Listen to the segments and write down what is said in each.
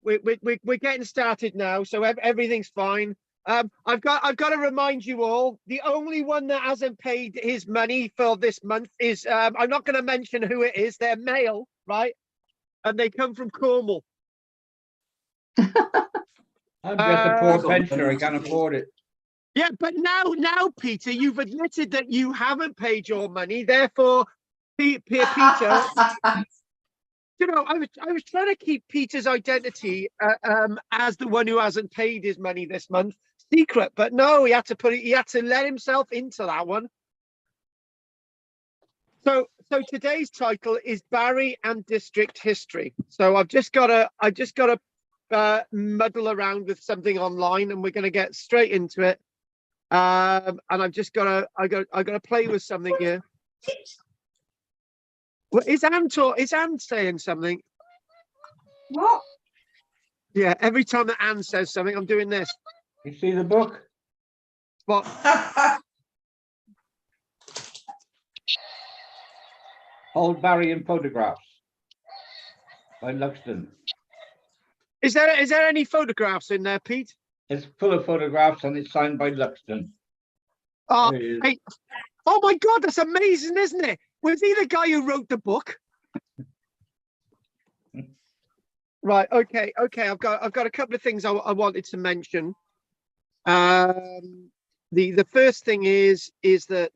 we're getting started now, so everything's fine. I've got to remind you all, the only one that hasn't paid his money for this month is I'm not going to mention who it is. They're male, right? And they come from Cornwall. I'm just a poor pensioner. I can't afford it. Yeah, but now, Peter, you've admitted that you haven't paid your money. Therefore, Peter, you know, I was trying to keep Peter's identity as the one who hasn't paid his money this month secret, but no, he had to let himself into that one. So today's title is Barry and District History. So I've just got to muddle around with something online, and we're going to get straight into it. And I've just got to play with something here. Well, is Anne saying something? What? Yeah, every time that Anne says something, I'm doing this. You see the book? What? Old Barry in Photographs by Luxton. Is there any photographs in there, Pete? It's full of photographs and it's signed by Luxton. Oh, hey, oh my God, that's amazing, isn't it? Was he the guy who wrote the book? Right. Okay. I've got a couple of things I wanted to mention. The first thing is that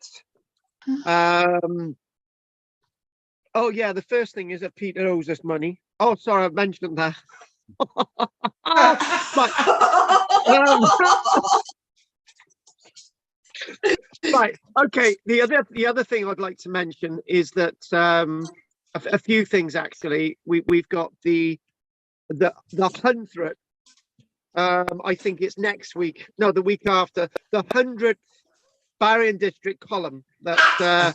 oh yeah, the first thing is that Peter owes us money. Oh, sorry, I've mentioned that. Right. Okay. The other thing I'd like to mention is that a few things actually. We've got the 100th. I think it's next week. No, the week after, the 100th Barry and District column that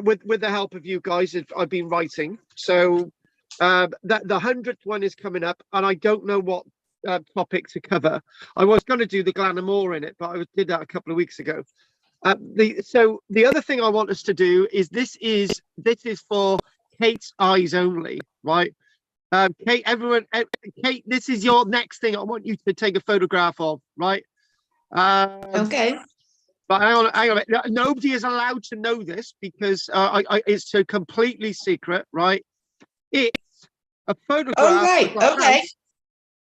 with the help of you guys, I've been writing. So that the 100th one is coming up, and I don't know what topic to cover. I was going to do the Glanamore in it, but I did that a couple of weeks ago. So the other thing I want us to do is this is for Kate's eyes only, right? Kate, Kate, this is your next thing I want you to take a photograph of, right? Okay. But hang on. Nobody is allowed to know this because it's so completely secret, right? It's a photograph. Oh, right. Okay.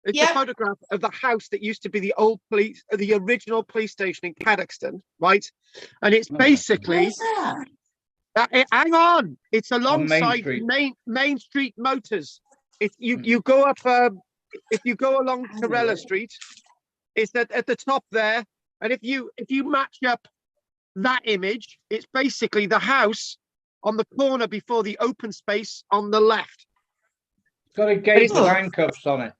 It's a photograph of the house that used to be the original police station in Cadoxton, right? And it's basically. Hang on, it's alongside Main Street Motors. If you go up, if you go along Corella Street, it's at the top there. And if you match up that image, it's basically the house on the corner before the open space on the left. It's got a gate with handcuffs on it.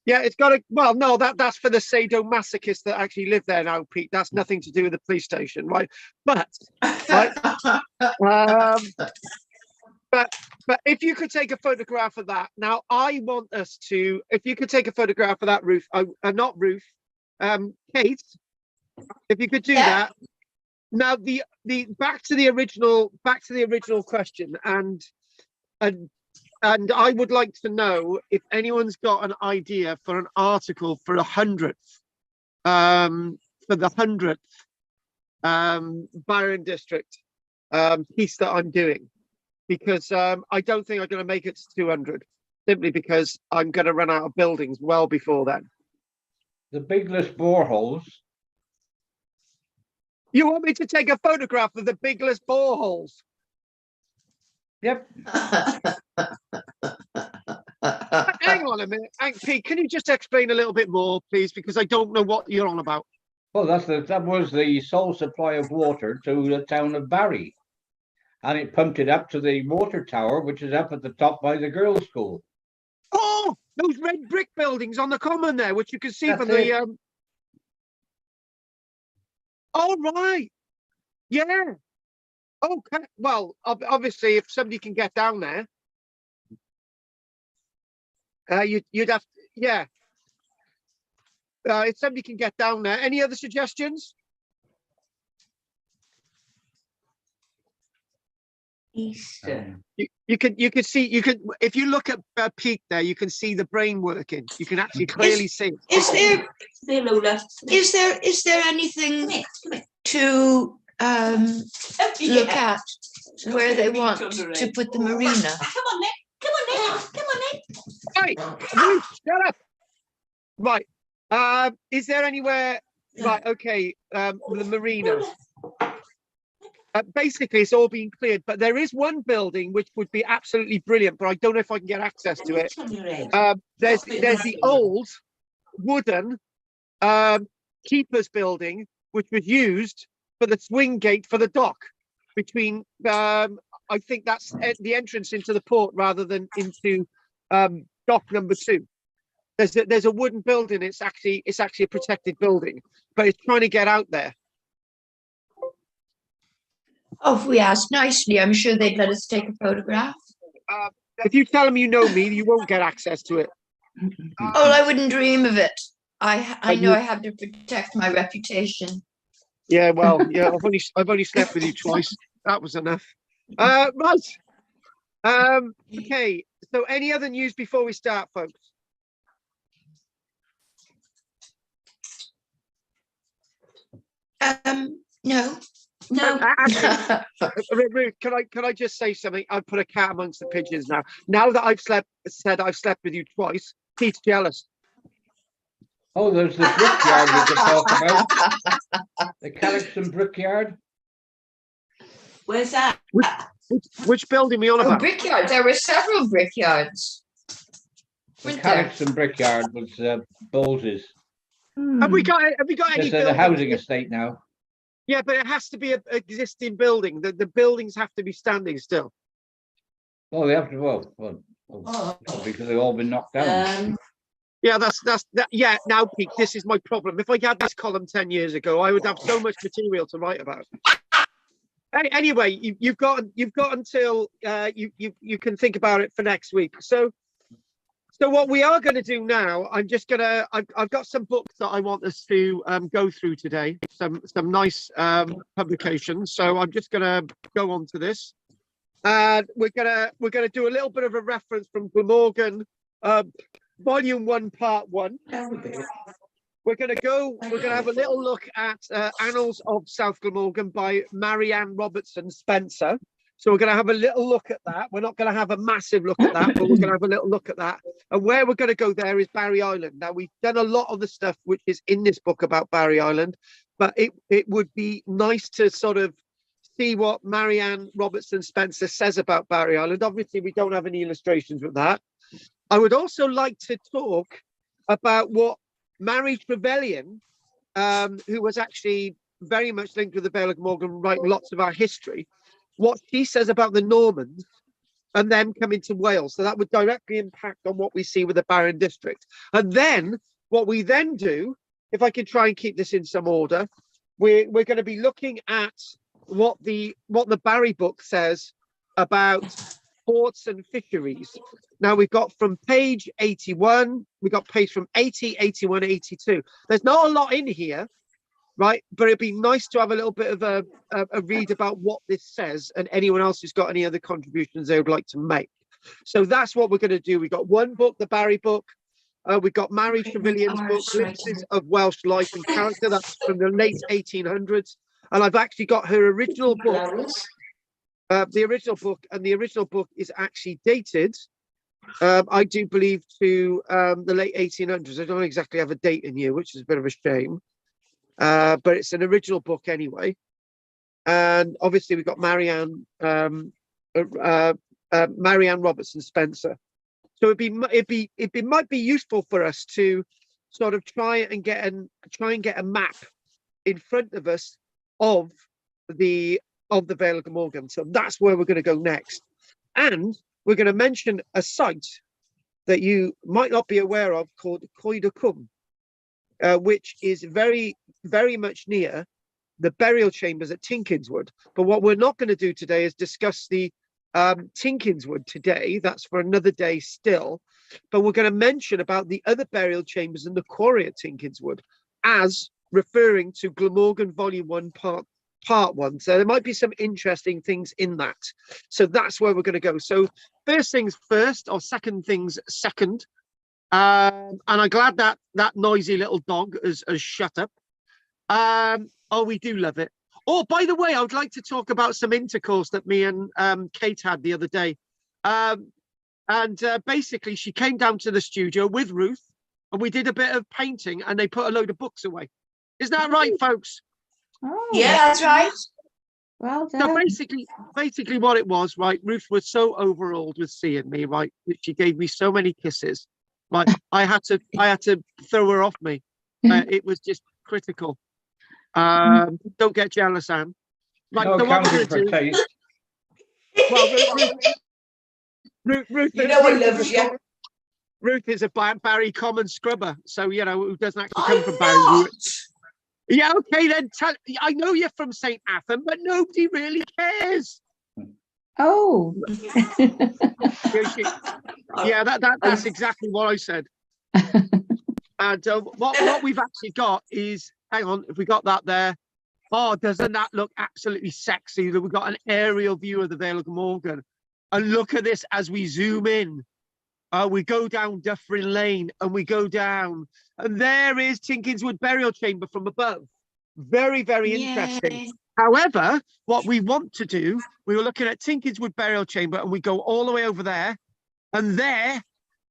Yeah, it's got a, well, no, that's for the sadomasochists that actually live there now, Pete. That's nothing to do with the police station, right? But, right, but if you could take a photograph of that, now I want us to, if you could take a photograph of that roof, not Ruth, Kate, if you could do that. Now the back to the original question, and I would like to know if anyone's got an idea for an article for the 100th, Byron District piece that I'm doing, because I don't think I'm going to make it to 200, simply because I'm going to run out of buildings well before then. The bigless boreholes. You want me to take a photograph of the bigless boreholes? Yep. Hang on a minute. Pete, can you just explain a little bit more, please? Because I don't know what you're on about. Well, that was the sole supply of water to the town of Barry. And it pumped it up to the water tower, which is up at the top by the girls' school. Oh, those red brick buildings on the common there, which you can see from the... Oh, right. Yeah. Okay. Well, obviously, if somebody can get down there, you'd have to, yeah. If somebody can get down there. Any other suggestions? Easter. You can see, if you look at Peak there, you can see the brain working. You can actually clearly see. Is there anything to look at where they want to put the marina? Come on, Nick. Come on, Nick. Come on, Nick. Right, shut up. Right. Is there anywhere? Right. Okay. The marina. Basically, it's all been cleared, but there is one building which would be absolutely brilliant, but I don't know if I can get access to it. There's the old wooden keeper's building, which was used for the swing gate for the dock between. I think that's the entrance into the port rather than into dock number 2. There's a wooden building. It's actually a protected building, but it's trying to get out there. Oh, if we ask nicely, I'm sure they'd let us take a photograph. If you tell them you know me, you won't get access to it. Oh, I wouldn't dream of it. I know I have to protect my reputation. Yeah, well, yeah, I've only slept with you twice. That was enough. Right. Okay. So, any other news before we start, folks? No. Actually, Ruth, can I just say something? I've put a cat amongst the pigeons now. Now that I've slept with you twice, Pete's jealous. Oh, there's the brickyard we could talk about. The Carrickson brickyard. Where's that? Which building we on Oh, about? brickyard. There were several brickyards. The Carrickson brickyard was Bowles's. Have we got any? It's a housing estate now. Yeah, but it has to be an existing building. The buildings have to be standing still. Oh, they have to. Because they've all been knocked down. Yeah, that's that. Yeah, now, Pete, this is my problem. If I had this column 10 years ago, I would have so much material to write about. Anyway, you've got until you can think about it for next week. So what we are going to do now, I've got some books that I want us to go through today. Some nice publications. So I'm just going to go on to this, and we're gonna do a little bit of a reference from Glamorgan. Volume 1, Part 1. We're going to have a little look at Annals of South Glamorgan by Marianne Robertson Spencer. So we're going to have a little look at that. We're not going to have a massive look at that, but we're going to have a little look at that. And where we're going to go there is Barry Island. Now, we've done a lot of the stuff which is in this book about Barry Island, but it would be nice to sort of see what Marianne Robertson Spencer says about Barry Island. Obviously, we don't have any illustrations with that. I would also like to talk about what Mary Trevelyan, who was actually very much linked with the Vale of Glamorgan, writing lots of our history, what she says about the Normans and them coming to Wales. So that would directly impact on what we see with the Barron district. And then what we then do, if I can try and keep this in some order, we're going to be looking at what the Barry book says about ports and fisheries. Now we've got from page 81, we got page from 80, 81, 82. There's not a lot in here, right? But it'd be nice to have a little bit of a read about what this says, and anyone else who's got any other contributions they would like to make. So that's what we're going to do. We've got one book, the Barry book. We've got Mary Trevelyan's book, Glimpses of Welsh Life and Character. That's from the late 1800s. And I've actually got her original book. The original book is actually dated, I do believe, to the late 1800s. I don't exactly have a date in here, which is a bit of a shame. But it's an original book anyway. And obviously we've got Marianne Robertson Spencer. So it might be useful for us to sort of try and get a map in front of us of the Vale of Glamorgan. So that's where we're going to go next. And we're going to mention a site that you might not be aware of called Coed y Cwm, which is very, very much near the burial chambers at Tinkinswood. But what we're not going to do today is discuss the Tinkinswood today. That's for another day still. But we're going to mention about the other burial chambers in the quarry at Tinkinswood as referring to Glamorgan Volume 1, part one. So there might be some interesting things in that. So that's where we're going to go. So first things first, or second things second. And I'm glad that that noisy little dog has shut up. Oh, we do love it. Oh, by the way, I would like to talk about some intercourse that me and Kate had the other day. Basically, she came down to the studio with Ruth, and we did a bit of painting, and they put a load of books away. Isn't that right, folks? Oh, Yeah, that's right. well So done. basically what it was, right, Ruth was so overawed with seeing me, right, that she gave me so many kisses, right, I had to throw her off me. It was just critical. Don't get jealous, Anne. Right, No so what we're accounting going to for do, taste. well, Ruth, You know he loves you. Ruth is a Barry Common scrubber, so, you know, who doesn't actually come from I'm Barry. not. Yeah, okay, then. I know you're from St. Athan, but nobody really cares. Oh. Yeah, that's exactly what I said. And what we've actually got is, hang on, if we got that there. Oh, doesn't that look absolutely sexy? That we've got an aerial view of the Vale of Glamorgan. And look at this as we zoom in. We go down Dufferin Lane and we go down. And there is Tinkinswood Burial Chamber from above. Very, very interesting. Yay. However, what we want to do, we were looking at Tinkinswood Burial Chamber and we go all the way over there. And there,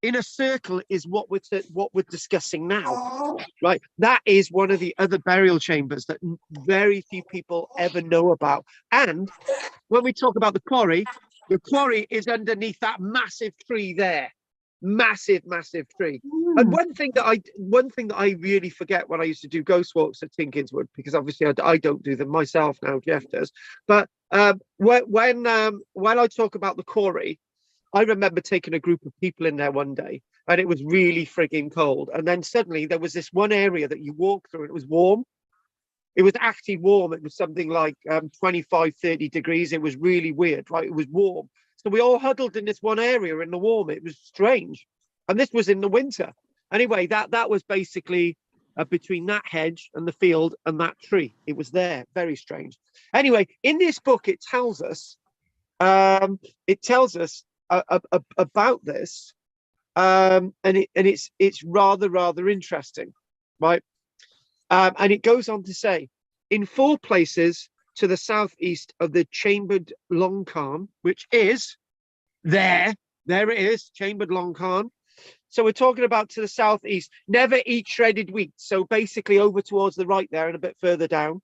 in a circle, is what we're discussing now. Right, that is one of the other burial chambers that very few people ever know about. And when we talk about the quarry is underneath that massive tree there. Massive tree. And one thing that I really forget when I used to do ghost walks at Tinkinswood, because obviously I don't do them myself now, Jeff does. But when I talk about the quarry, I remember taking a group of people in there one day, and it was really frigging cold. And then suddenly there was this one area that you walk through, and it was warm. It was actually warm. It was something like 25, 30 degrees. It was really weird, right? It was warm. So we all huddled in this one area in the warm. It was strange. And this was in the winter. Anyway, that was basically between that hedge and the field and that tree. It was there. Very strange. Anyway, in this book, it tells us about this, and it's rather interesting, right? And it goes on to say, in 4 places to the southeast of the chambered Long Carn, which is there it is, chambered Long Carn. So we're talking about to the southeast. Never eat shredded wheat. So basically over towards the right there and a bit further down,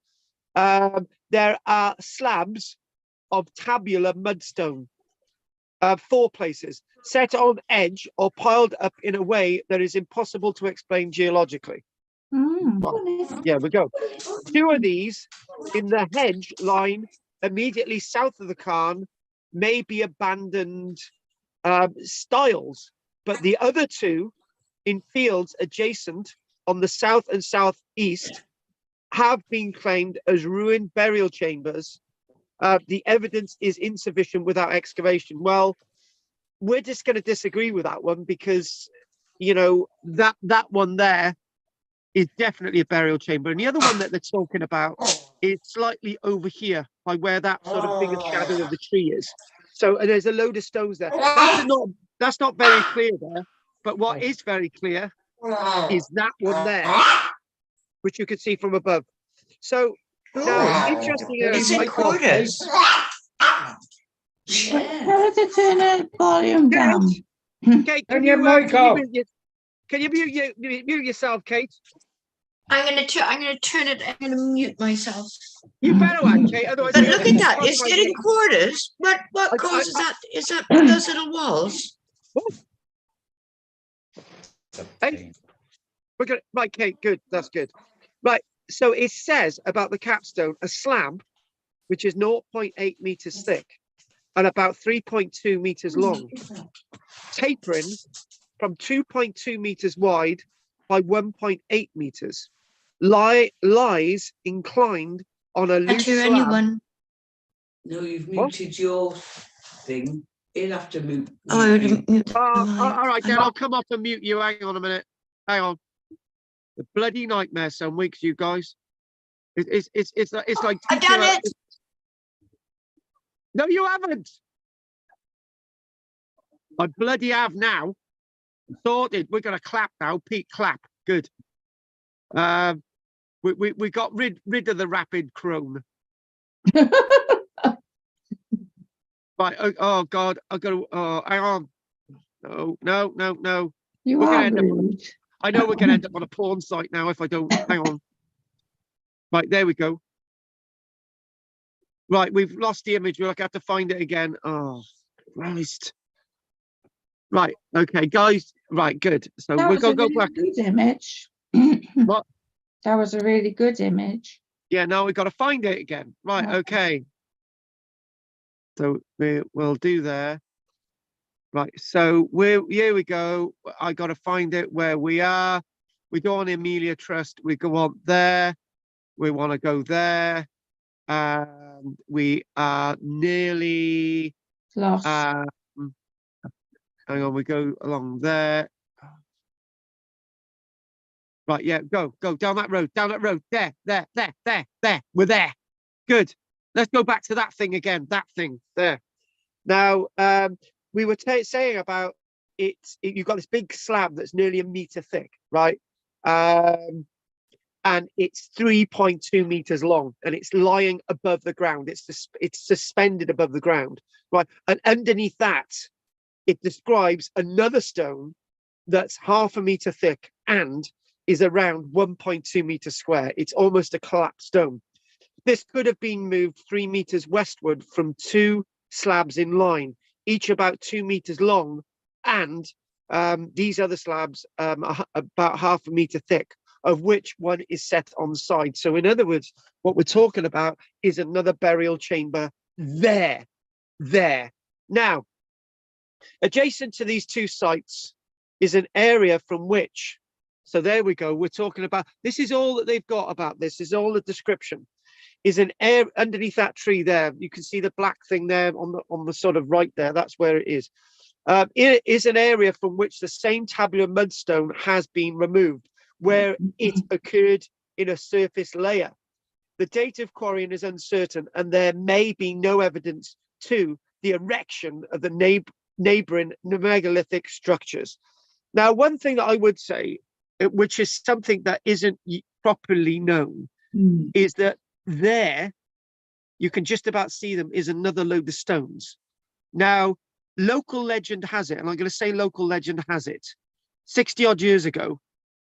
there are slabs of tabular mudstone. 4 places, set on edge or piled up in a way that is impossible to explain geologically. Yeah, we go. 2 of these in the hedge line immediately south of the Carn may be abandoned stiles, but the other 2 in fields adjacent on the south and southeast have been claimed as ruined burial chambers. The evidence is insufficient without excavation. Well, we're just going to disagree with that one, because, you know, that one there is definitely a burial chamber. And the other one that they're talking about is slightly over here by where that sort of bigger shadow of the tree is. So there's a load of stones there. That's not very clear there. But what is very clear is that one there, which you can see from above. So now, interesting. It's in quarters. Tell her to turn the volume down. Kate, Turn your mic off. Can you mute yourself, Kate? I'm gonna turn it. I'm gonna mute myself. You better act, Kate. Otherwise, But look at that. Is it in quarters? What causes that? Is that those little walls? Hey, we're good. Right, Kate. Good. That's good. Right. So it says about the capstone, a slab, which is 0.8 meters thick and about 3.2 meters long, tapering from 2.2 meters wide by 1.8 meters, lies inclined on a loose slab. Anyone? No, you've muted your thing. You'll have to mute. Oh, I would mute. All right, then I'll come off and mute you. Hang on a minute. Hang on. The bloody nightmare some weeks, you guys. It's like I've done it. No, you haven't. I bloody have now. Sorted. We're gonna clap now. Pete, clap. Good. We got rid of the rapid crone. Right. Oh God. I got to. Oh, hang on. No. You We're gonna are end up. rude. I know we're gonna end up on a porn site now if I don't. Hang on. Right. There we go. Right. We've lost the image. We'll have to find it again. Oh, Christ. Right. Okay, guys. Right. Good. So That we're was a gonna go really back. good image. What? That was a really good image. Yeah. Now we got to find it again. Right. Okay. So we'll do there. Right. So here we go. I got to find it where we are. We go on Amelia Trust. We go on there. We want to go there. And we are nearly. Lost. Hang on. We go along there. Right. Yeah. Go down that road. Down that road. There. We're there. Good. Let's go back to that thing again. That thing there. Now, we were saying about it. You've got this big slab that's nearly 1 meter thick, right? And it's 3.2 meters long, and it's lying above the ground. It's suspended above the ground, right? And underneath that, it describes another stone that's 0.5 meter thick and is around 1.2 meters square. It's almost a collapsed stone. This could have been moved 3 meters westward from 2 slabs in line, each about 2 meters long, and these other slabs are about 0.5 meter thick, of which one is set on the side. So in other words, what we're talking about is another burial chamber there. Now, adjacent to these 2 sites is an area from which, so there we go, we're talking about, this is all that they've got about this, is all the description. Is an air underneath that tree there. You can see the black thing there on the sort of right there. That's where it is. It is an area from which the same tabular mudstone has been removed, where it occurred in a surface layer. The date of quarrying is uncertain, and there may be no evidence to the erection of the neighboring megalithic structures. Now, one thing that I would say, which is something that isn't properly known, is that there, you can just about see them, is another load of stones. Now, local legend has it, and I'm going to say local legend has it, 60 odd years ago,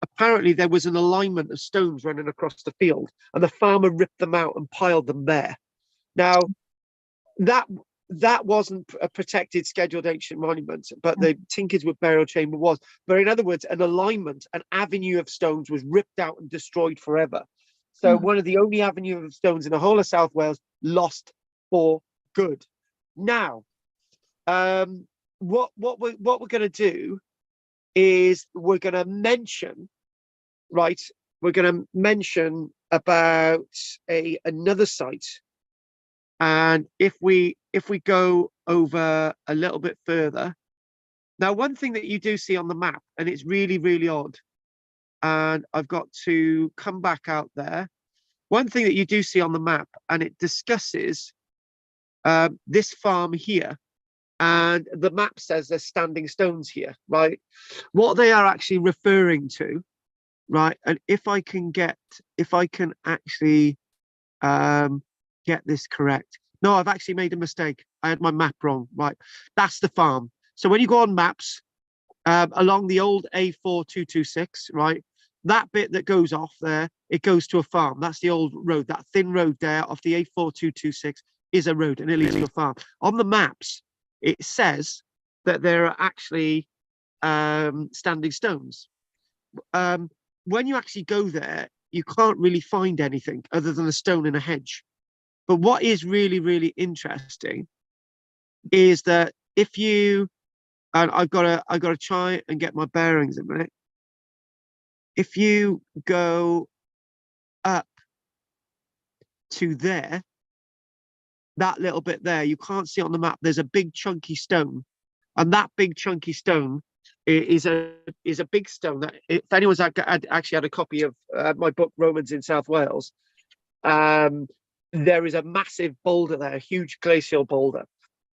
apparently there was an alignment of stones running across the field, and the farmer ripped them out and piled them there. Now, that wasn't a protected scheduled ancient monument, but the Tinkerswood burial chamber was. But in other words, an alignment, an avenue of stones was ripped out and destroyed forever. So one of the only avenue of stones in the whole of South Wales lost for good. Now, what we're going to do is we're going to mention, right? We're going to mention about another site, and if we go over a little bit further, now one thing that you do see on the map, and it's really odd. And I've got to come back out there. One thing that you do see on the map, and it discusses this farm here, and the map says there's standing stones here, right? What they are actually referring to, right? And if I can actually get this correct. No, I've actually made a mistake. I had my map wrong, right? That's the farm. So when you go on maps, along the old A4226, right? That bit that goes off there, it goes to a farm. That's the old road. That thin road there off the A4226 is a road, and it leads to a farm. On the maps, it says that there are actually standing stones. When you actually go there, you can't really find anything other than a stone in a hedge. But what is really interesting is that if you, and I've got to try and get my bearings a minute. If you go up to there, that little bit there, you can't see on the map, there's a big chunky stone, and that big chunky stone is a big stone that, if anyone's actually had a copy of my book Romans in South Wales, there is a massive boulder there, a huge glacial boulder.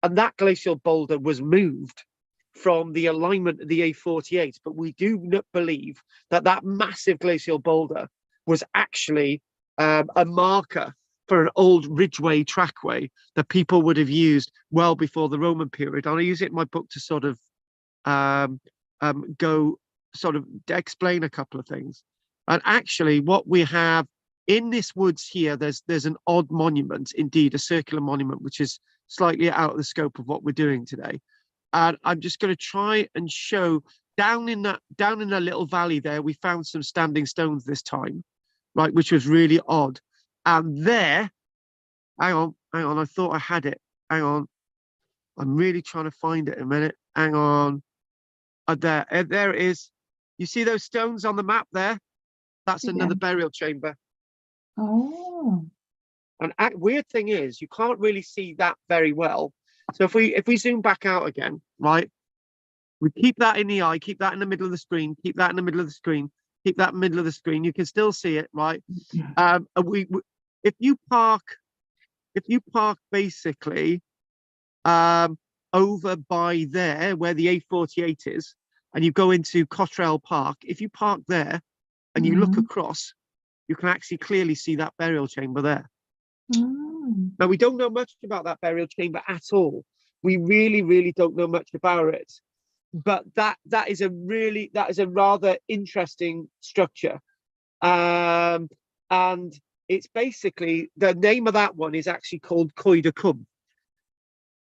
And that glacial boulder was moved from the alignment of the A48. But we do not believe that that massive glacial boulder was actually a marker for an old ridgeway trackway that people would have used well before the Roman period. And I use it in my book to sort of go sort of explain a couple of things. And actually what we have in this woods here, there's an odd monument, indeed, a circular monument, which is slightly out of the scope of what we're doing today. And I'm just going to try and show down in that little valley there, we found some standing stones this time, right, which was really odd. And there, hang on, I thought I had it. Hang on. I'm really trying to find it a minute. Hang on. There it is. You see those stones on the map there? That's another burial chamber. Oh. And weird thing is, you can't really see that very well. So if we zoom back out again, right? We keep that in the eye, keep that in the middle of the screen, keep that in the middle of the screen, keep that in the middle of the screen. You can still see it, right? If you park basically over by there where the A48 is, and you go into Cottrell Park, if you park there and you look across, you can actually clearly see that burial chamber there. Now, we don't know much about that burial chamber at all. We really, really don't know much about it. But that is a rather interesting structure. And it's basically, the name of that one is actually called Coed y Cwm.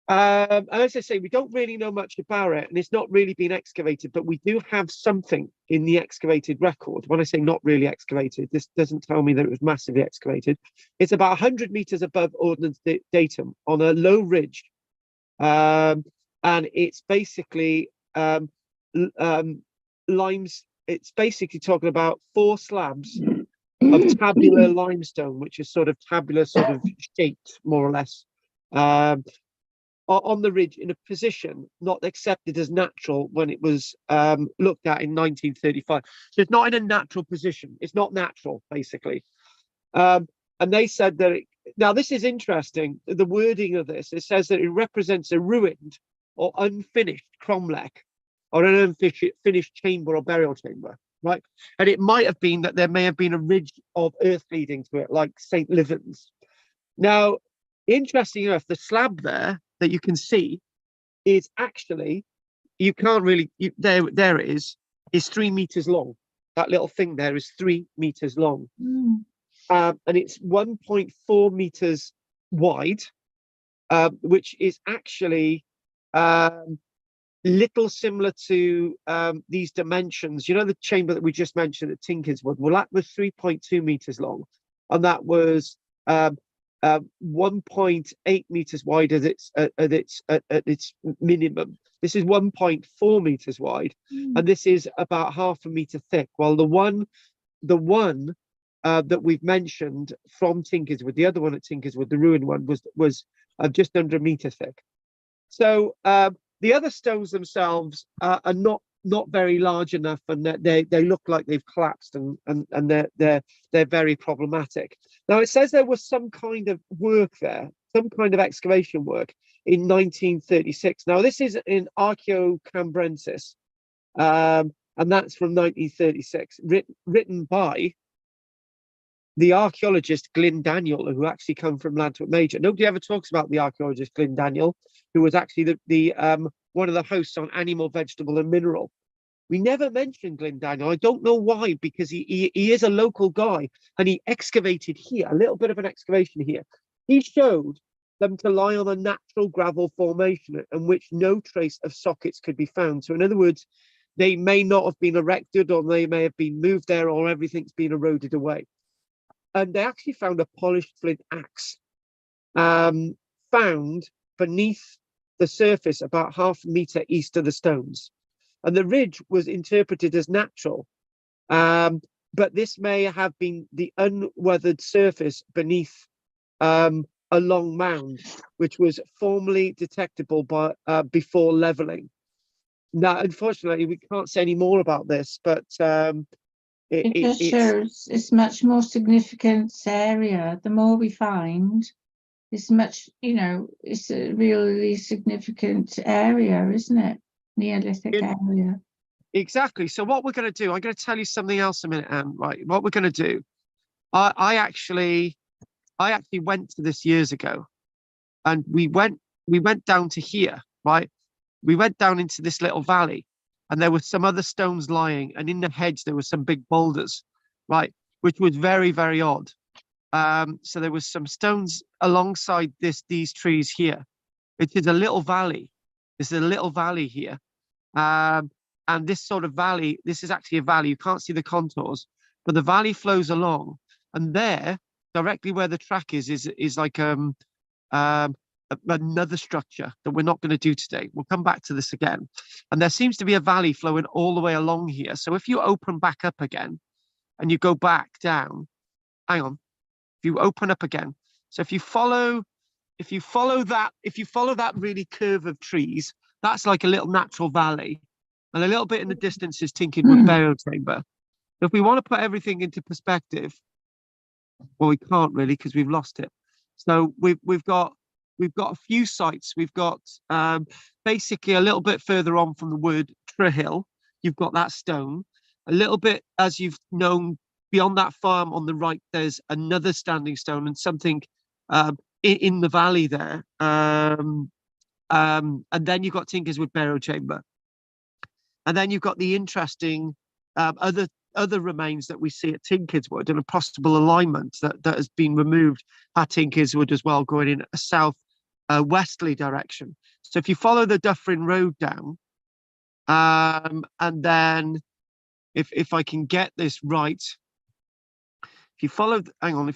And as I say, we don't really know much about it, and it's not really been excavated, but we do have something in the excavated record. When I say not really excavated, this doesn't tell me that it was massively excavated. It's about 100 meters above ordnance datum on a low ridge. And it's basically limes. It's basically talking about 4 slabs of tabular limestone, which is sort of tabular, sort of shaped, more or less. On the ridge in a position not accepted as natural when it was looked at in 1935. So it's not in a natural position. It's not natural, basically. And they said that now this is interesting, the wording of this. It says that it represents a ruined or unfinished cromlech or an unfinished chamber or burial chamber, right? And it might have been that there may have been a ridge of earth leading to it, like St. Livens. Now, interesting enough, the slab there that you can see is actually, you can't really, there it is 3 meters long. That little thing there is 3 meters long. And it's 1.4 meters wide, which is actually little similar to these dimensions. You know, the chamber that we just mentioned at Tinkerswood, well, that was 3.2 meters long, and that was 1.8 meters wide at its minimum. This is 1.4 meters wide, and this is about half a meter thick. While the one that we've mentioned from Tinkerswood, the other one at Tinkerswood, the ruined one, was just under a meter thick. So the other stones themselves are not very large enough, and they look like they've collapsed, and they're very problematic. Now, it says there was some kind of work there, some kind of excavation work in 1936. Now, this is in Archeo Cambrensis, and that's from 1936, written by the archaeologist Glyn Daniel, who actually come from Lantworth Major. Nobody ever talks about the archaeologist Glyn Daniel, who was actually the one of the hosts on Animal, Vegetable and Mineral. We never mentioned Glyn Daniel. I don't know why, because he is a local guy, and he excavated here, a little bit of an excavation here. He showed them to lie on a natural gravel formation in which no trace of sockets could be found. So in other words, they may not have been erected, or they may have been moved there, or everything's been eroded away. And they actually found a polished flint axe found beneath the surface about half a meter east of the stones. And the ridge was interpreted as natural, but this may have been the unweathered surface beneath a long mound, which was formerly detectable by before leveling. Now, unfortunately, we can't say any more about this, but It just shows it's much more significant area. The more we find, it's much, it's a really significant area, isn't it? Neolithic area. Exactly. So what we're going to do, I'm going to tell you something else a minute, Anne. Right. What we're going to do, I actually went to this years ago, and we went down to here, right? We went down into this little valley, and there were some other stones lying, and in the hedge there were some big boulders, right? Which was very, very odd. So there was some stones alongside these trees here. It is a little valley. This is a little valley here. And this sort of valley, this is actually a valley. You can't see the contours, but the valley flows along, and there, directly where the track is like another structure that we're not going to do today. We'll come back to this again. And there seems to be a valley flowing all the way along here. So if you open back up again and you go back down, hang on, if you open up again. So if you follow that really curve of trees, that's like a little natural valley. And a little bit in the distance is Tinkered Wood Burial Chamber. If we want to put everything into perspective, well, we can't really because we've lost it. So we've got a few sites. We've got basically a little bit further on from the wood, Trehill. You've got that stone. A little bit, as you've known, beyond that farm on the right, there's another standing stone and something in the valley there. And then you've got Tinker's Wood Burial Chamber. And then you've got the interesting other remains that we see at Tinker's Wood, and a possible alignment that has been removed at Tinker's Wood as well, going in a south westerly direction. So if you follow the Dufferin Road down, and then if I can get this right, if you follow, hang on,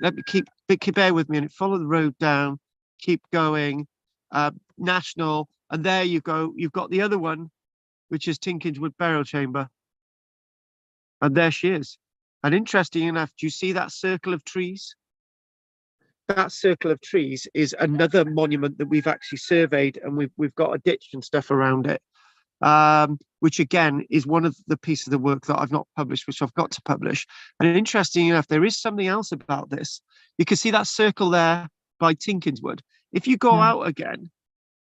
let me keep bear with me, and follow the road down, keep going, national, and there you go. You've got the other one, which is Tinker's Wood Burial Chamber. And there she is. And interesting enough, do you see that circle of trees? That circle of trees is another monument that we've actually surveyed, and we've got a ditch and stuff around it, which again is one of the pieces of the work that I've not published, which I've got to publish. And interesting enough, there is something else about this. You can see that circle there by Tinker's Wood. If you go out again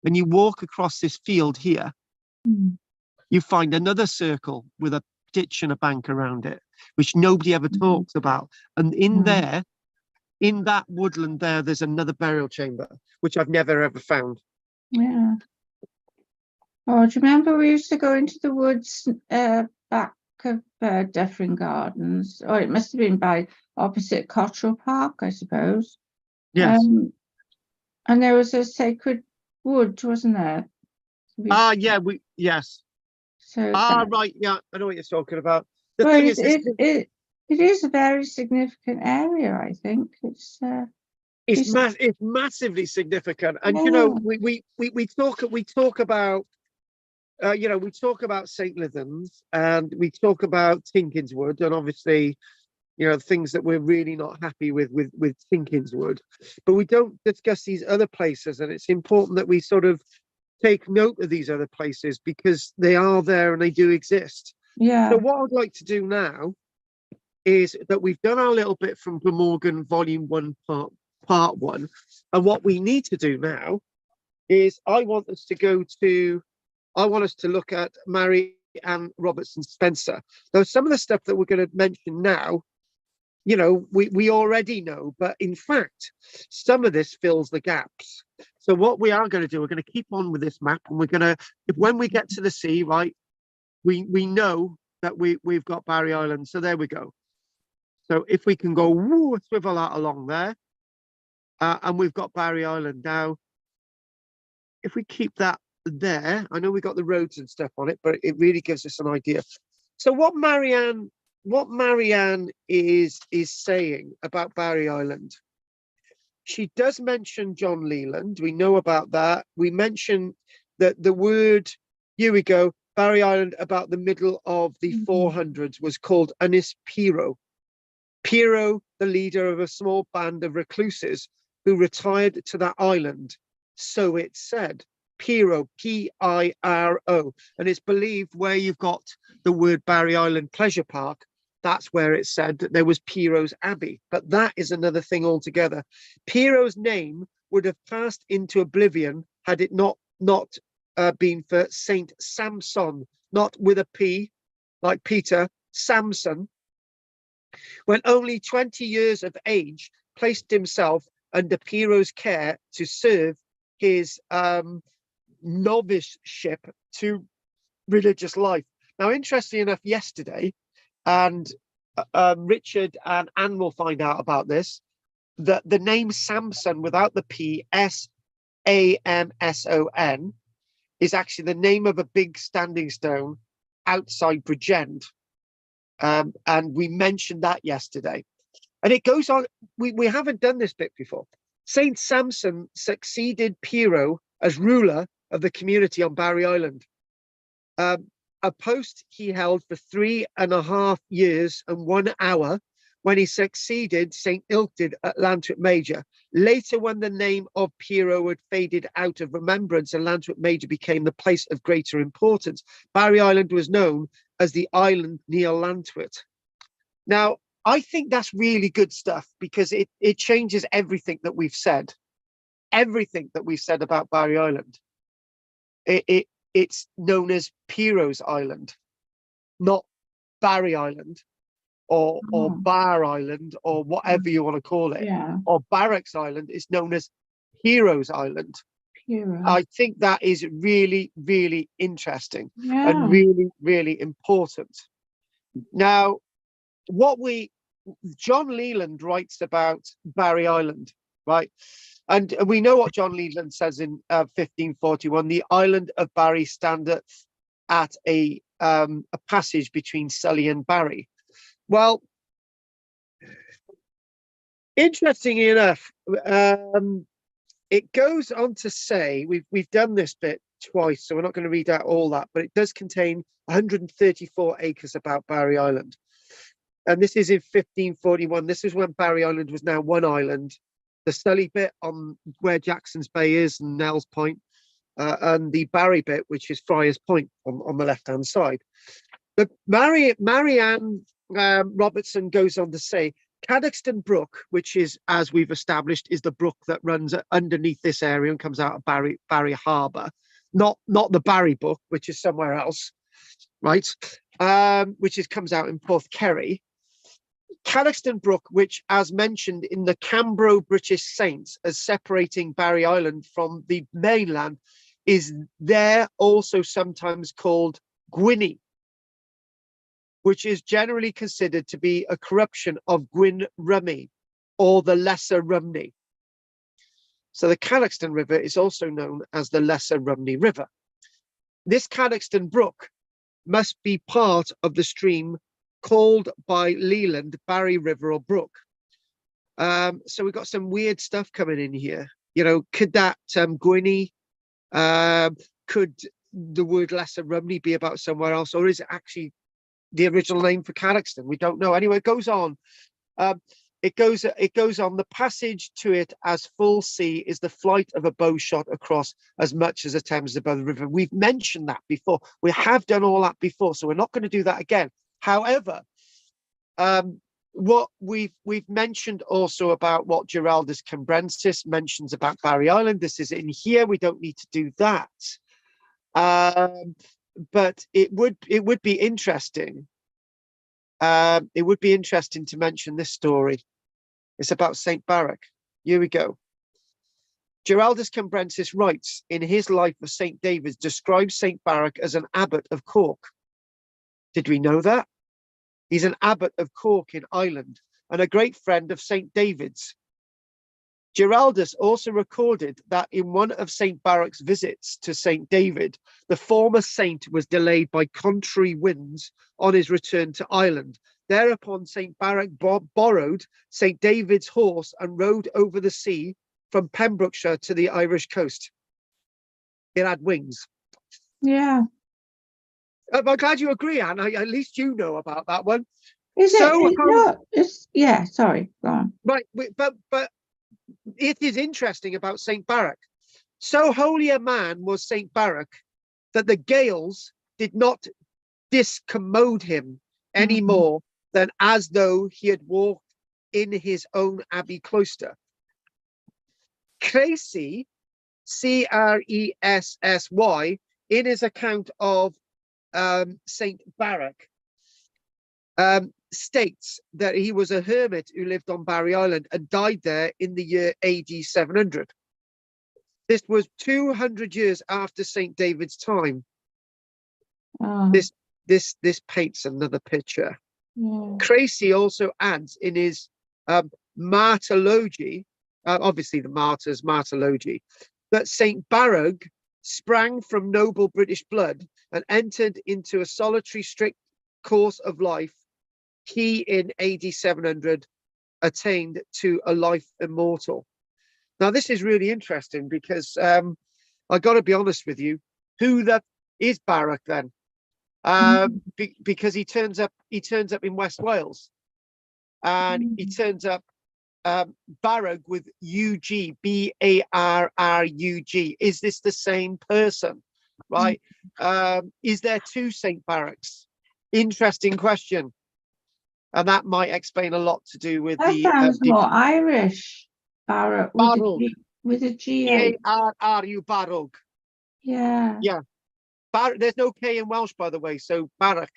and you walk across this field here, you find another circle with a ditch and a bank around it, which nobody ever talks about. And in there, in that woodland there's another burial chamber, which I've never ever found. Yeah. Oh, do you remember we used to go into the woods back of Dufferin Gardens? Or it must have been by opposite Cotterell Park, I suppose. Yes. And there was a sacred wood, wasn't there? Yeah, yes. So right, yeah, I know what you're talking about. The well, thing it is a very significant area, I think. It's massively significant. And you know, we talk about we talk about St. Lythans, and we talk about Tinker's Wood, and obviously, things that we're really not happy with Tinker's Wood, but we don't discuss these other places. And it's important that we sort of take note of these other places because they are there and they do exist. Yeah. So what I'd like to do now is that we've done our little bit from Glamorgan Volume 1 Part 1, and what we need to do now is I want us to look at Mary Ann Robertson Spencer. Now, some of the stuff that we're going to mention now, we already know, but in fact, some of this fills the gaps. So what we are going to do, we're going to keep on with this map, and we're going to, when we get to the sea, right, we know that we've got Barry Island. So there we go. So if we can go swivel that along there, and we've got Barry Island now. If we keep that there, I know we got the roads and stuff on it, but it really gives us an idea. So what Marianne is saying about Barry Island, she does mention John Leland. We know about that. We mentioned that the word, here we go, Barry Island about the middle of the 400s was called Anis Piro. Piro, the leader of a small band of recluses who retired to that island, so it's said. Piro, Piro, and it's believed where you've got the word Barry Island Pleasure Park, that's where it said that there was Piro's Abbey. But that is another thing altogether. Piro's name would have passed into oblivion had it not been for Saint Samson, not with a P, like Peter, Samson, when only 20 years of age, placed himself under Piro's care to serve his noviceship to religious life. Now, interestingly enough, yesterday, and Richard and Anne will find out about this, that the name Samson without the P, Samson, is actually the name of a big standing stone outside Bridgend. And we mentioned that yesterday. And it goes on, we haven't done this bit before. Saint Samson succeeded Piro as ruler of the community on Barry Island. A post he held for 3.5 years and 1 hour when he succeeded St. Ilkdid at Llantwit Major. Later, when the name of Piro had faded out of remembrance and Llantwit Major became the place of greater importance, Barry Island was known as the island near Llantwit. Now, I think that's really good stuff because it changes everything that we've said. Everything that we've said about Barry Island. It's known as Piro's Island, not Barry Island or Bar Island or whatever you want to call it. Yeah. Or Barracks Island. It's known as Piro's Island. Piro. I think that is really, really interesting Yeah. and really, really important. Now, John Leland writes about Barry Island, right? And we know what John Leland says in 1541, the island of Barry standeth at a passage between Sully and Barry. Well, interestingly enough, it goes on to say, we've done this bit twice, so we're not going to read out all that, but it does contain 134 acres about Barry Island. And this is in 1541. This is when Barry Island was now one island. The Sully bit on where Jackson's Bay is and Nell's Point, and the Barry bit, which is Friar's Point on the left-hand side. But Marianne Robertson goes on to say, Cadoxton Brook, which is, as we've established, is the brook that runs underneath this area and comes out of Barry Harbour, not the Barry Brook, which is somewhere else, right? Which comes out in Porthkerry. Cadoxton Brook, which, as mentioned in the Cambro-British Saints as separating Barry Island from the mainland, is there also sometimes called Gwynny, which is generally considered to be a corruption of Gwyn Rumney or the Lesser Rumney. So the Cadoxton River is also known as the Lesser Rumney River. This Cadoxton Brook must be part of the stream called by Leland Barry River or Brook. So we've got some weird stuff coming in here. You know, could that Gwynny, could the word Lesser Rumney be about somewhere else, or is it actually the original name for Cadoxton? We don't know. Anyway, it goes on. It goes on. The passage to it as full sea is the flight of a bow shot across as much as a Thames above the river. We've mentioned that before. We have done all that before, so we're not going to do that again. However, what we've mentioned also about what Giraldus Cambrensis mentions about Barry Island. This is in here. We don't need to do that. But it would be interesting. It would be interesting to mention this story. It's about St. Barrack. Here we go. Giraldus Cambrensis writes in his life of St. David's, describes St. Barrack as an abbot of Cork. Did we know that? He's an abbot of Cork in Ireland and a great friend of St. David's. Giraldus also recorded that in one of St. Barrack's visits to St. David, the former saint was delayed by contrary winds on his return to Ireland. Thereupon St. Barrack borrowed St. David's horse and rode over the sea from Pembrokeshire to the Irish coast. It had wings. Yeah. I'm glad you agree, Anne. At least you know about that one. Is So, it? No, it's, yeah, sorry, go on. Right, but it is interesting about St. Barrack. So holy a man was Saint Baruch that the Gaels did not discommode him any more than as though he had walked in his own abbey cloister. Crecy, Cressy, in his account of Saint Baruch, states that he was a hermit who lived on Barry Island and died there in the year AD 700. This was 200 years after Saint David's time. Oh, This paints another picture. yeah. Crecy also adds in his Martyrology, obviously the martyrs, Martyrology, that Saint Baruch sprang from noble British blood and entered into a solitary, strict course of life. He, in AD 700, attained to a life immortal. Now, this is really interesting because I got to be honest with you, who that is Baruch then? Because he turns up in West Wales, and he turns up Baruch with UG, Barrug. Is this the same person, right? Is there two Saint Baruchs? Interesting question, and that might explain a lot to do with That the sounds more Irish. Barrett with a Baruch. G, with a G. Barru Baruch. Yeah. Yeah. There's no K in Welsh, by the way, so Baruch.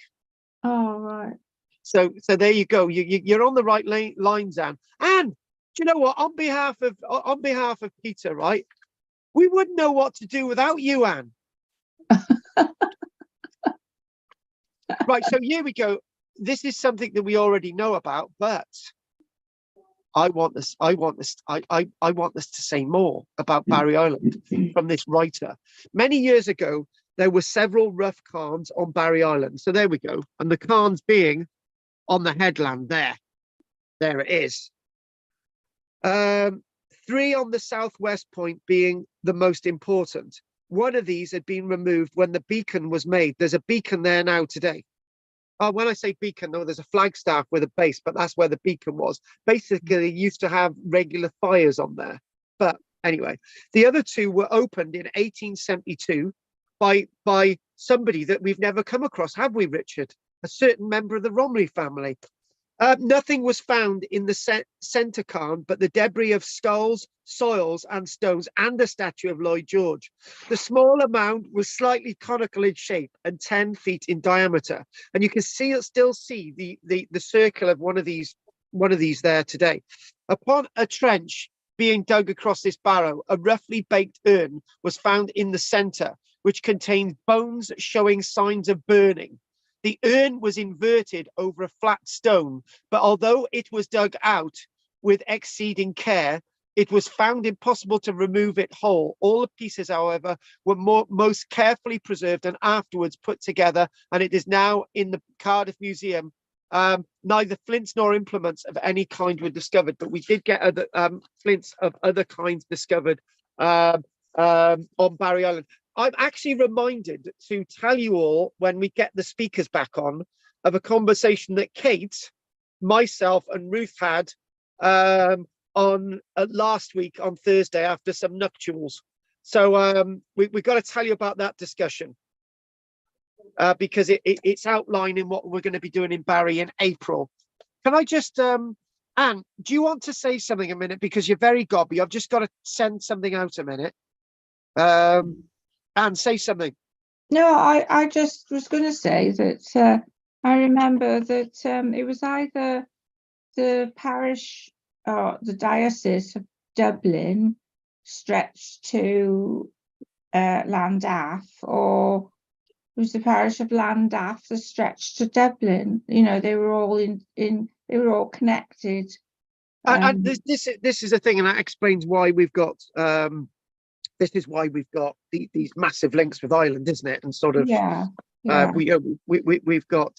Oh, right. So there you go. You're on the right lines, Anne. And do you know what? On behalf of Peter, right? We wouldn't know what to do without you, Anne. Right. So here we go. This is something that we already know about, but I want this to say more about Barry Island from this writer. Many years ago, there were several rough cairns on Barry Island. So there we go. And the cairns being on the headland there. There it is. 3 on the southwest point being the most important. One of these had been removed when the beacon was made. There's a beacon there now today. When I say beacon, no, there's a flagstaff with a base, but that's where the beacon was. Basically, it used to have regular fires on there. But anyway, the other 2 were opened in 1872 by somebody that we've never come across, have we, Richard? A certain member of the Romilly family. Nothing was found in the centre cairn but the debris of skulls, soils and stones and a statue of Lloyd George. The smaller mound was slightly conical in shape and 10 feet in diameter. And you can still see the circle of one of these there today. Upon a trench being dug across this barrow, a roughly baked urn was found in the centre, which contained bones showing signs of burning. The urn was inverted over a flat stone, but although it was dug out with exceeding care, it was found impossible to remove it whole. All the pieces, however, were most carefully preserved and afterwards put together, and it is now in the Cardiff Museum. Neither flints nor implements of any kind were discovered, but we did get other flints of other kinds discovered on Barry Island. I'm actually reminded to tell you all, when we get the speakers back on, of a conversation that Kate, myself and Ruth had on last week on Thursday after some nuptials. So we've got to tell you about that discussion because it's outlining what we're going to be doing in Barry in April. Can I just, Anne, do you want to say something a minute? Because you're very gobby. I've just got to send something out a minute. Anne, say something. No, I just was going to say that I remember that it was either the parish or the diocese of Dublin stretched to Llandaff, or it was the parish of Llandaff that stretched to Dublin. You know, they were all they were all connected. And this is a thing, and that explains why we've got this is why we've got these massive links with Ireland, isn't it? And sort of we've got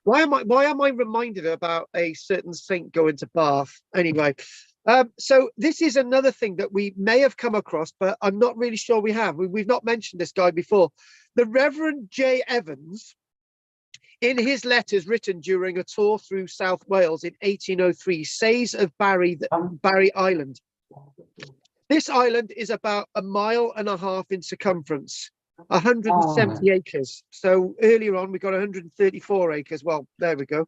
why am I reminded about a certain saint going to Bath anyway? So this is another thing that we may have come across, but I'm not really sure we have. We've not mentioned this guy before. The Reverend J. Evans, in his letters written during a tour through South Wales in 1803, says of Barry Island, This island is about 1.5 miles in circumference, 170 acres. So earlier on, we got 134 acres. Well, there we go.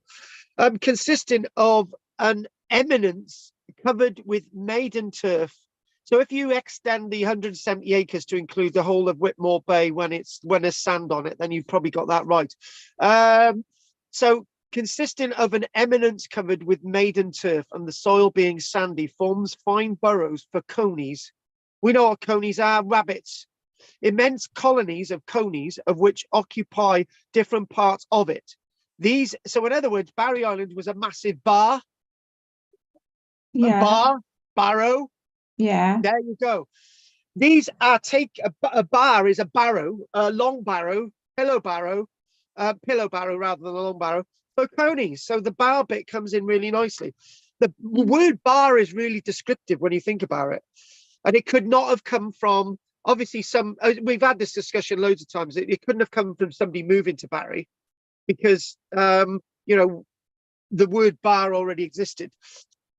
Consisting of an eminence covered with maiden turf. So if you extend the 170 acres to include the whole of Whitmore Bay when there's sand on it, then you've probably got that right. So consisting of an eminence covered with maiden turf and the soil being sandy, forms fine burrows for conies. We know what conies are, rabbits. Immense colonies of conies of which occupy different parts of it. So in other words, Barry Island was a massive bar. Yeah. Barrow. Yeah. There you go. These are a bar is a barrow, a long barrow, pillow barrow rather than a long barrow for conies. So the bar bit comes in really nicely. The word bar is really descriptive when you think about it. And it could not have come from, obviously, we've had this discussion loads of times. It couldn't have come from somebody moving to Barry because, you know, the word bar already existed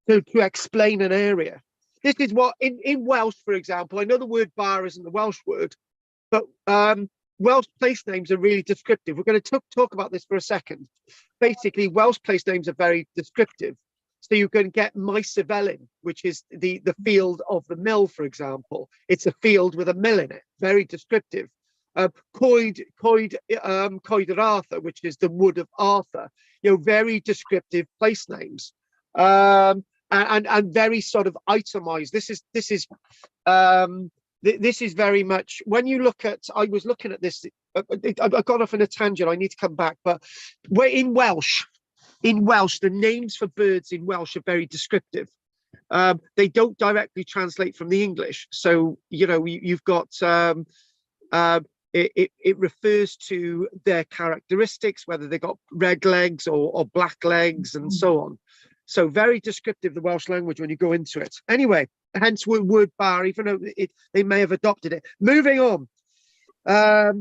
to explain an area. This is what, in Welsh, for example, I know the word bar isn't the Welsh word, but Welsh place names are really descriptive. We're going to talk about this for a second. Basically, Welsh place names are very descriptive. So you can get Maesvelin, which is the field of the mill, for example. It's a field with a mill in it, very descriptive. Coed yr Arthur, which is the wood of Arthur. You know, very descriptive place names. And very sort of itemized. This is very much when you look at. I was looking at this. I got off on a tangent. I need to come back, but we're in Welsh. In Welsh, the names for birds in Welsh are very descriptive. They don't directly translate from the English, so you know you've got. It refers to their characteristics, whether they got red legs or black legs, and so on. So very descriptive, the Welsh language, when you go into it. Anyway, hence word bar, even though they may have adopted it. Moving on. Or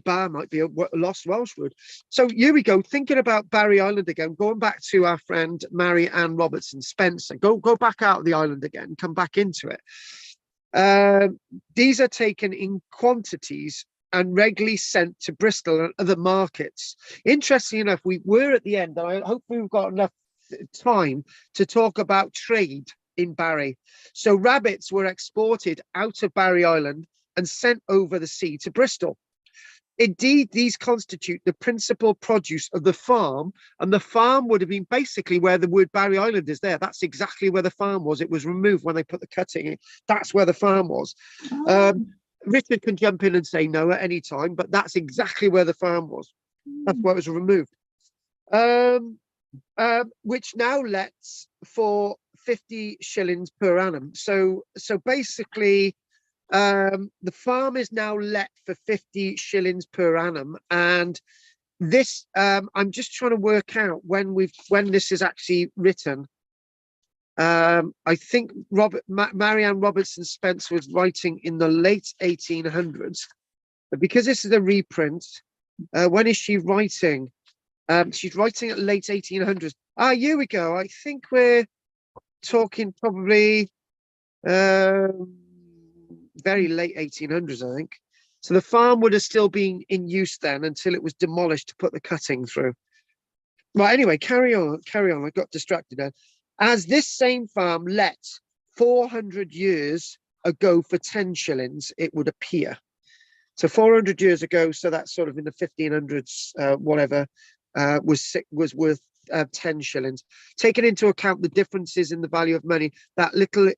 bar might be a lost Welsh word. So here we go, thinking about Barry Island again, going back to our friend Mary Ann Robertson Spencer. Go back out of the island again, come back into it. These are taken in quantities and regularly sent to Bristol and other markets. Interestingly enough, we were at the end, and I hope we've got enough time to talk about trade in Barry. So rabbits were exported out of Barry Island and sent over the sea to Bristol. Indeed, these constitute the principal produce of the farm, and the farm would have been basically where the word Barry Island is there. That's exactly where the farm was. It was removed when they put the cutting in. That's where the farm was. Richard can jump in and say no at any time, but that's exactly where the farm was. That's why it was removed. Which now lets for 50 shillings per annum. So basically, the farm is now let for 50 shillings per annum, and this I'm just trying to work out when this is actually written. I think Marianne Robertson Spence was writing in the late 1800s, but because this is a reprint, when is she writing? She's writing at late 1800s. Here we go. I think we're talking probably very late 1800s, I think. So the farm would have still been in use then until it was demolished to put the cutting through. Right, anyway, carry on. I got distracted there. As this same farm let 400 years ago for 10 shillings, it would appear. So 400 years ago, so that's sort of in the 1500s, whatever, was worth 10 shillings. Taking into account the differences in the value of money, that little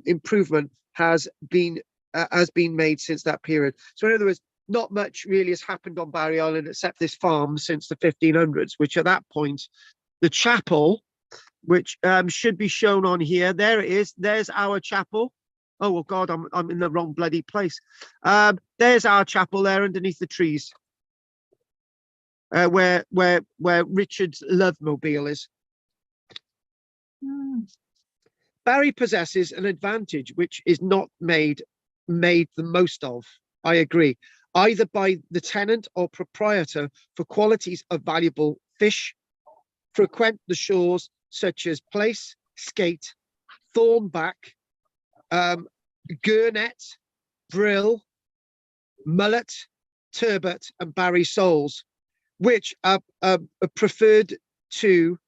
improvement has been made since that period. So in other words, not much really has happened on Barry Island except this farm since the 1500s, which at that point, the chapel, which should be shown on here, there it is. There's our chapel. Oh, well, God, I'm in the wrong bloody place. There's our chapel there underneath the trees. Where Richard's Lovemobile is. Barry possesses an advantage which is not made the most of, I agree, either by the tenant or proprietor for qualities of valuable fish, frequent the shores such as plaice, skate, thornback, Gurnet, Brill, Mullet, Turbot, and Barry Souls, which are preferred to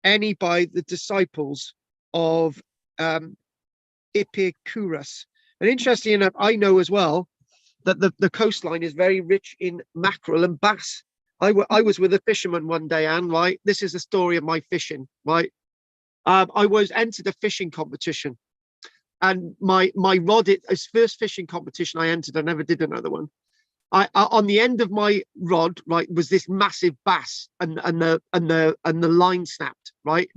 any by the disciples of Epicurus. And interesting enough, I know as well that the coastline is very rich in mackerel and bass. I was with a fisherman one day, Anne, right? This is the story of my fishing, right? I was entered a fishing competition, and my rod, his first fishing competition I entered, I never did another one. I on the end of my rod, right, was this massive bass, and the line snapped, right,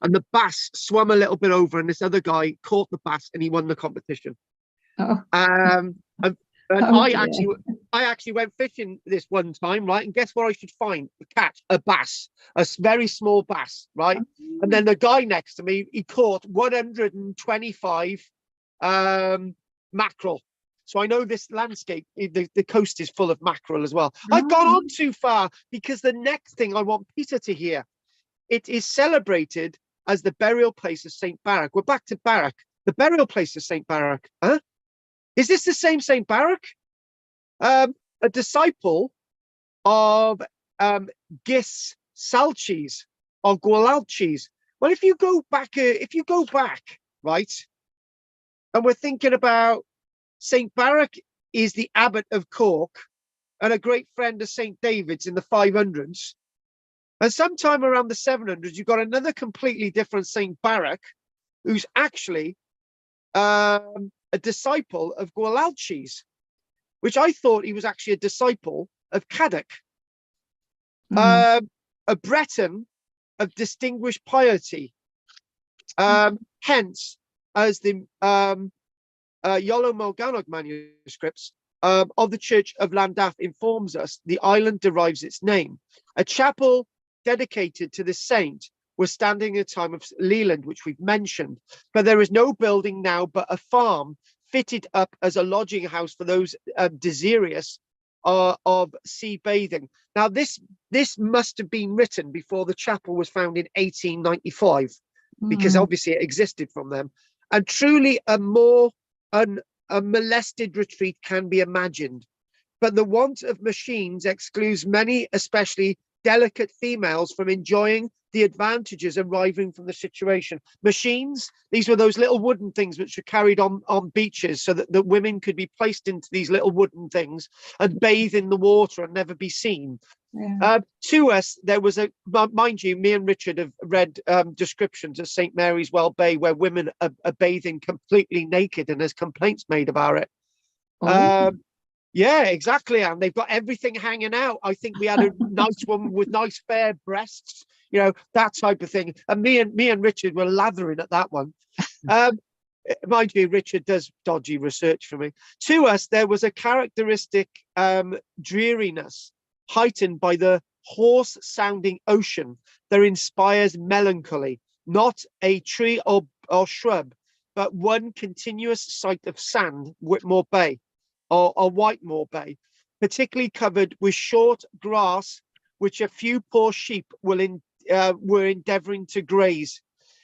and the bass swam a little bit over, and this other guy caught the bass, and he won the competition. Oh. And Oh, I dear. actually went fishing this one time, right, and guess what I should find? Catch a bass, very small bass, right, and then the guy next to me, he caught 125 mackerel. So I know this landscape, the coast is full of mackerel as well. I've gone on too far, because the next thing I want Peter to hear, it is celebrated as the burial place of St. Barak. We're back to Barak, the burial place of St. Barak. Huh? Is this the same St. Barak? A disciple of Gis Salches or Gualalches. Well, if you go back, right, and we're thinking about St. Barak is the abbot of Cork and a great friend of St. David's in the 500s. And sometime around the 700s, you've got another completely different St. Barak, who's actually a disciple of Gualalches, which I thought he was actually a disciple of Caddoc, a Breton of distinguished piety. Hence, as the Iolo Morgannwg manuscripts of the Church of Llandaff informs us, the island derives its name. A chapel dedicated to the saint was standing at the time of Leland, which we've mentioned, but there is no building now but a farm fitted up as a lodging house for those desirous of sea bathing. Now, this must have been written before the chapel was found in 1895, because obviously it existed from them. And truly a more molested retreat can be imagined. But the want of machines excludes many, especially delicate females, from enjoying the advantages arising from the situation. Machines, these were those little wooden things which were carried on beaches, so that the women could be placed into these little wooden things and bathe in the water and never be seen. Yeah. To us, there was mind you, me and Richard have read descriptions of St. Mary's Well Bay where women are bathing completely naked, and there's complaints made about it. Yeah, exactly. And they've got everything hanging out. I think we had a nice one with nice fair breasts, you know, that type of thing. And me and Richard were lathering at that one. Mind you, Richard does dodgy research for me. To us, there was a characteristic dreariness heightened by the hoarse sounding ocean that inspires melancholy, not a tree or shrub, but one continuous sight of sand, Whitmore Bay. Or Whitemore Bay, particularly covered with short grass, which a few poor sheep were endeavouring to graze.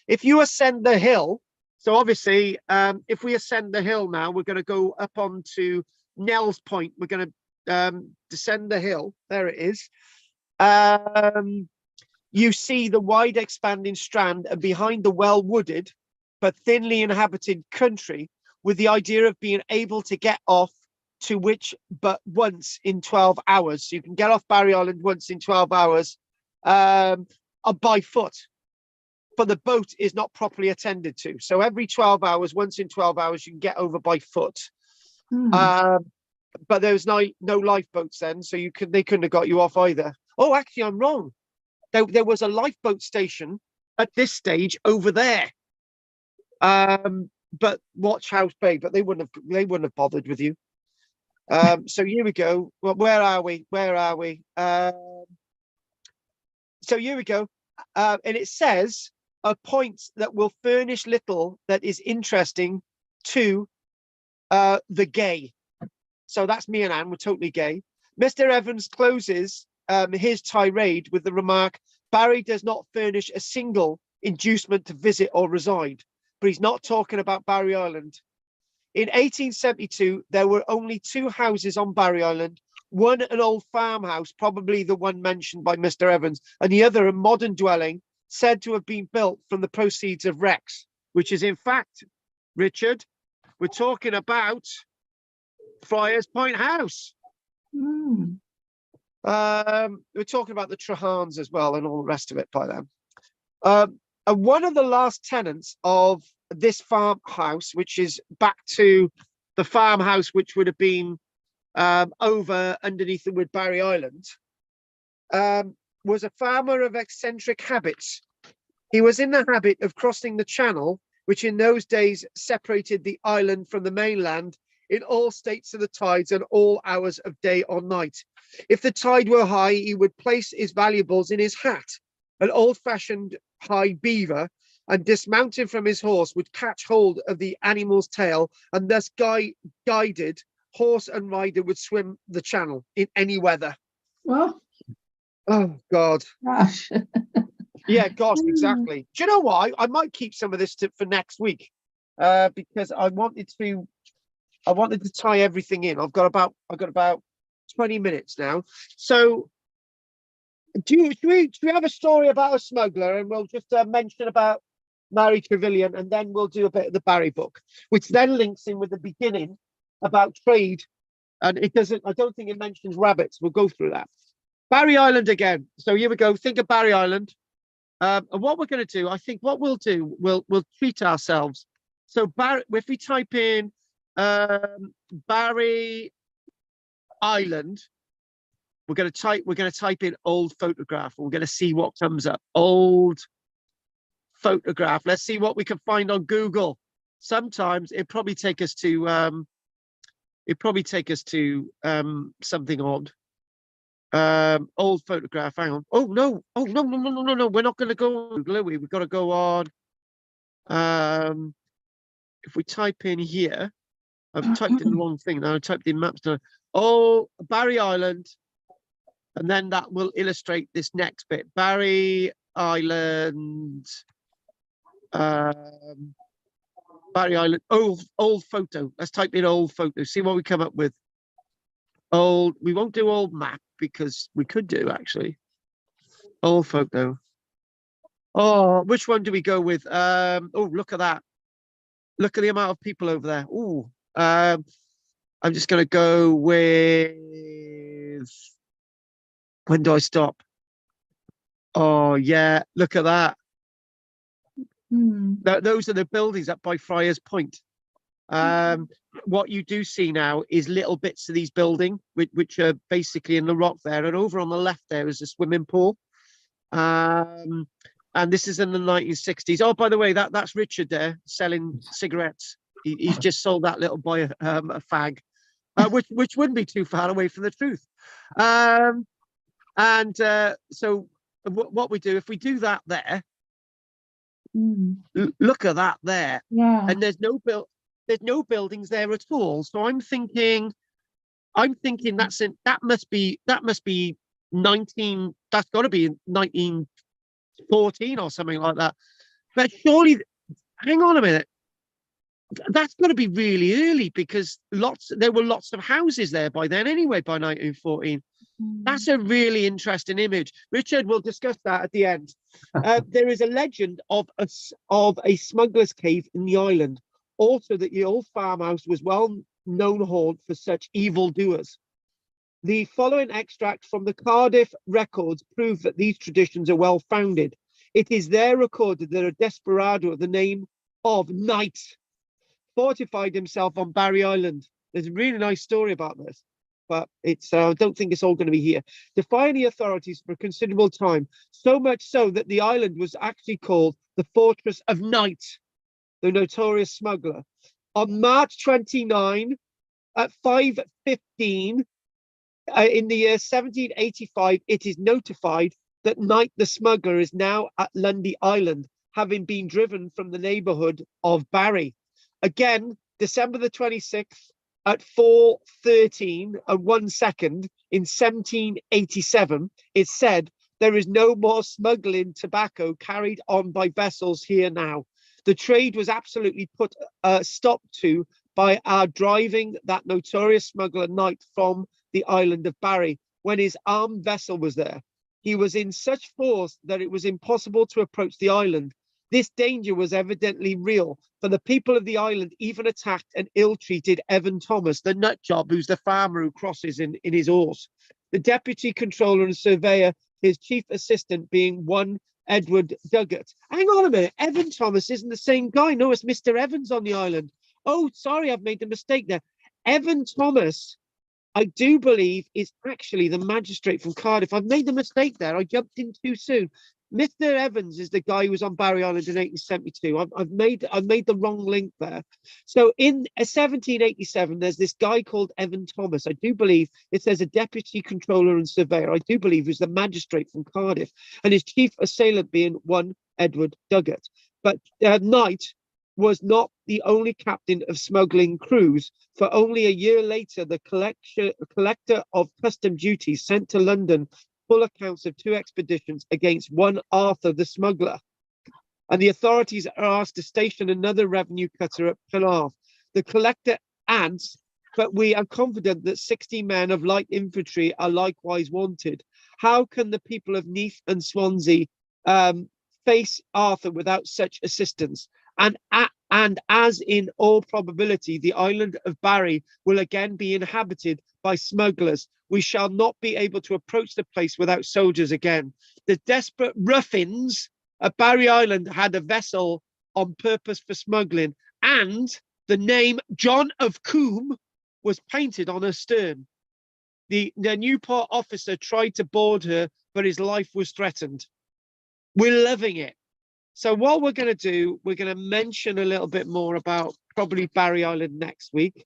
If you ascend the hill, so obviously, if we ascend the hill now, we're going to go up onto Nell's Point. We're going to descend the hill. There it is. You see the wide expanding strand, and behind the well-wooded but thinly inhabited country, with the idea of being able to get off to which but once in 12 hours. So you can get off Barry Island once in 12 hours by foot, but the boat is not properly attended to. So every 12 hours, once in 12 hours, you can get over by foot. But there was no lifeboats then, so they couldn't have got you off either. Oh, actually, I'm wrong. There was a lifeboat station at this stage over there. But Watch House Bay, but they wouldn't have bothered with you. So here we go. Well, where are we? So here we go. And it says a point that will furnish little that is interesting to the gay. So that's me and Anne. We're totally gay. Mr. Evans closes his tirade with the remark, Barry does not furnish a single inducement to visit or reside. But he's not talking about Barry Island. In 1872, there were only 2 houses on Barry Island. One, an old farmhouse, probably the one mentioned by Mr. Evans, and the other, a modern dwelling, said to have been built from the proceeds of wrecks, which is in fact, Richard, we're talking about Friars Point House. Mm. We're talking about the Trahans as well and all the rest of it by then. And one of the last tenants of this farmhouse, which is back to the farmhouse which would have been over underneath the wood Barry Island, was a farmer of eccentric habits. He was in the habit of crossing the channel, which in those days separated the island from the mainland, in all states of the tides and all hours of day or night. If the tide were high, he would place his valuables in his hat, an old-fashioned high beaver, and dismounting from his horse would catch hold of the animal's tail, and thus guided, horse and rider would swim the channel in any weather. Well, Oh, God. gosh. Yeah, gosh, exactly. Do you know what? I might keep some of this for next week, because I wanted to tie everything in. I've got about 20 minutes now. So should we have a story about a smuggler, and we'll just mention about Mary Trevelyan, and then we'll do a bit of the Barry book, which then links in with the beginning about trade. And it doesn't, I don't think it mentions rabbits. We'll go through that. Barry Island again. So here we go. Think of Barry Island. And what we're going to do, I think what we'll do, we'll treat ourselves. So Barry, if we type in Barry Island, we're going to type in old photograph. We're going to see what comes up. Old photograph. Let's see what we can find on Google. Sometimes it probably take us to something odd. Old photograph. Hang on. Oh no. Oh no. We're not going to go on Google, are we? We've got to go on. If we type in here, I've typed in the wrong thing now. I typed in maps now. Oh, Barry Island, and then that will illustrate this next bit. Barry Island. Barry Island. Old photo. Let's type in old photo. See what we come up with. Old. We won't do old map because we could do actually. Old photo. Oh, which one do we go with? Oh, look at that. Look at the amount of people over there. Oh, I'm just going to go with. When do I stop? Oh, yeah. Look at that. Those are the buildings up by Friars Point. What you do see now is little bits of these buildings, which are basically in the rock there. And over on the left there is a swimming pool. And this is in the 1960s. Oh, by the way, that's Richard there selling cigarettes. He's just sold that little boy a fag, which wouldn't be too far away from the truth. So what we do, if we do that there, look at that there. Yeah. And there's no buildings there at all. So I'm thinking that must be 19. That's got to be 1914 or something like that. But surely, hang on a minute. That's got to be really early because there were lots of houses there by then anyway, by 1914. That's a really interesting image. Richard, we'll discuss that at the end. There is a legend of a smuggler's cave in the island. Also, that the old farmhouse was well known haunt for such evildoers. The following extract from the Cardiff records prove that these traditions are well founded. It is there recorded that a desperado of the name of Knight fortified himself on Barry Island. There's a really nice story about this, but it's I don't think it's all going to be here. Defying the authorities for a considerable time, so much so that the island was actually called the Fortress of Knight, the notorious smuggler. On March 29 at 5:15 in the year 1785, it is notified that Knight the smuggler is now at Lundy Island, having been driven from the neighborhood of Barry. Again, December the 26th at 4:13 and 1 second in 1787, it said, there is no more smuggling tobacco carried on by vessels here now. The trade was absolutely put stop to by our driving that notorious smuggler Knight from the island of Barry when his armed vessel was there. He was in such force that it was impossible to approach the island. This danger was evidently real, for the people of the island even attacked and ill-treated Evan Thomas, the nut job who's the farmer who crosses in his horse. The deputy controller and surveyor, his chief assistant being one Edward Duggett. Hang on a minute, Evan Thomas isn't the same guy. No, it's Mr. Evans on the island. Oh, sorry, I've made a mistake there. Evan Thomas, I do believe, is actually the magistrate from Cardiff. I've made the mistake there. I jumped in too soon. Mr. Evans is the guy who was on Barry Island in 1872. I've made the wrong link there. So in 1787, there's this guy called Evan Thomas. I do believe it says a deputy controller and surveyor. I do believe who's the magistrate from Cardiff, and his chief assailant being one Edward Duggett. But Knight was not the only captain of smuggling crews, for only a year later, the collector of custom duties sent to London full accounts of 2 expeditions against one Arthur the smuggler. And the authorities are asked to station another revenue cutter at Penarth. The collector adds, but we are confident that 60 men of light infantry are likewise wanted. How can the people of Neath and Swansea face Arthur without such assistance? And as in all probability, the island of Barry will again be inhabited by smugglers. We shall not be able to approach the place without soldiers again. The desperate ruffians at Barry Island had a vessel on purpose for smuggling, and the name John of Coombe was painted on her stern. The Newport officer tried to board her, but his life was threatened. We're loving it. So what we're going to do, we're going to mention a little bit more about probably Barry Island next week,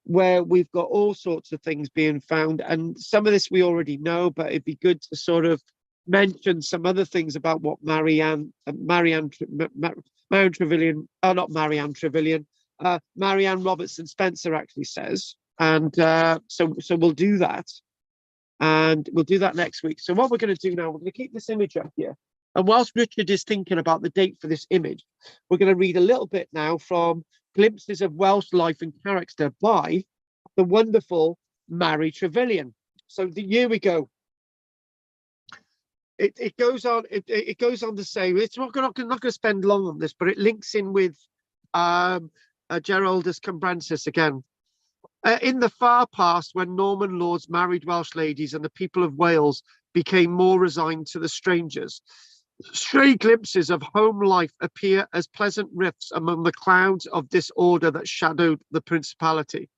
where we've got all sorts of things being found. And some of this we already know, but it'd be good to sort of mention some other things about what Marianne Trevelyan, not Marianne Trevelyan, Marianne Robertson Spencer actually says. And so we'll do that. And we'll do that next week. So what we're going to do now, we're going to keep this image up here. And whilst Richard is thinking about the date for this image, we're going to read a little bit now from Glimpses of Welsh Life and Character by the wonderful Mary Trevelyan. So here we go. It goes on. It goes on to say, it's not going to spend long on this, but it links in with Geraldus Cambrensis again. In the far past, when Norman lords married Welsh ladies and the people of Wales became more resigned to the strangers, stray glimpses of home life appear as pleasant rifts among the clouds of disorder that shadowed the principality.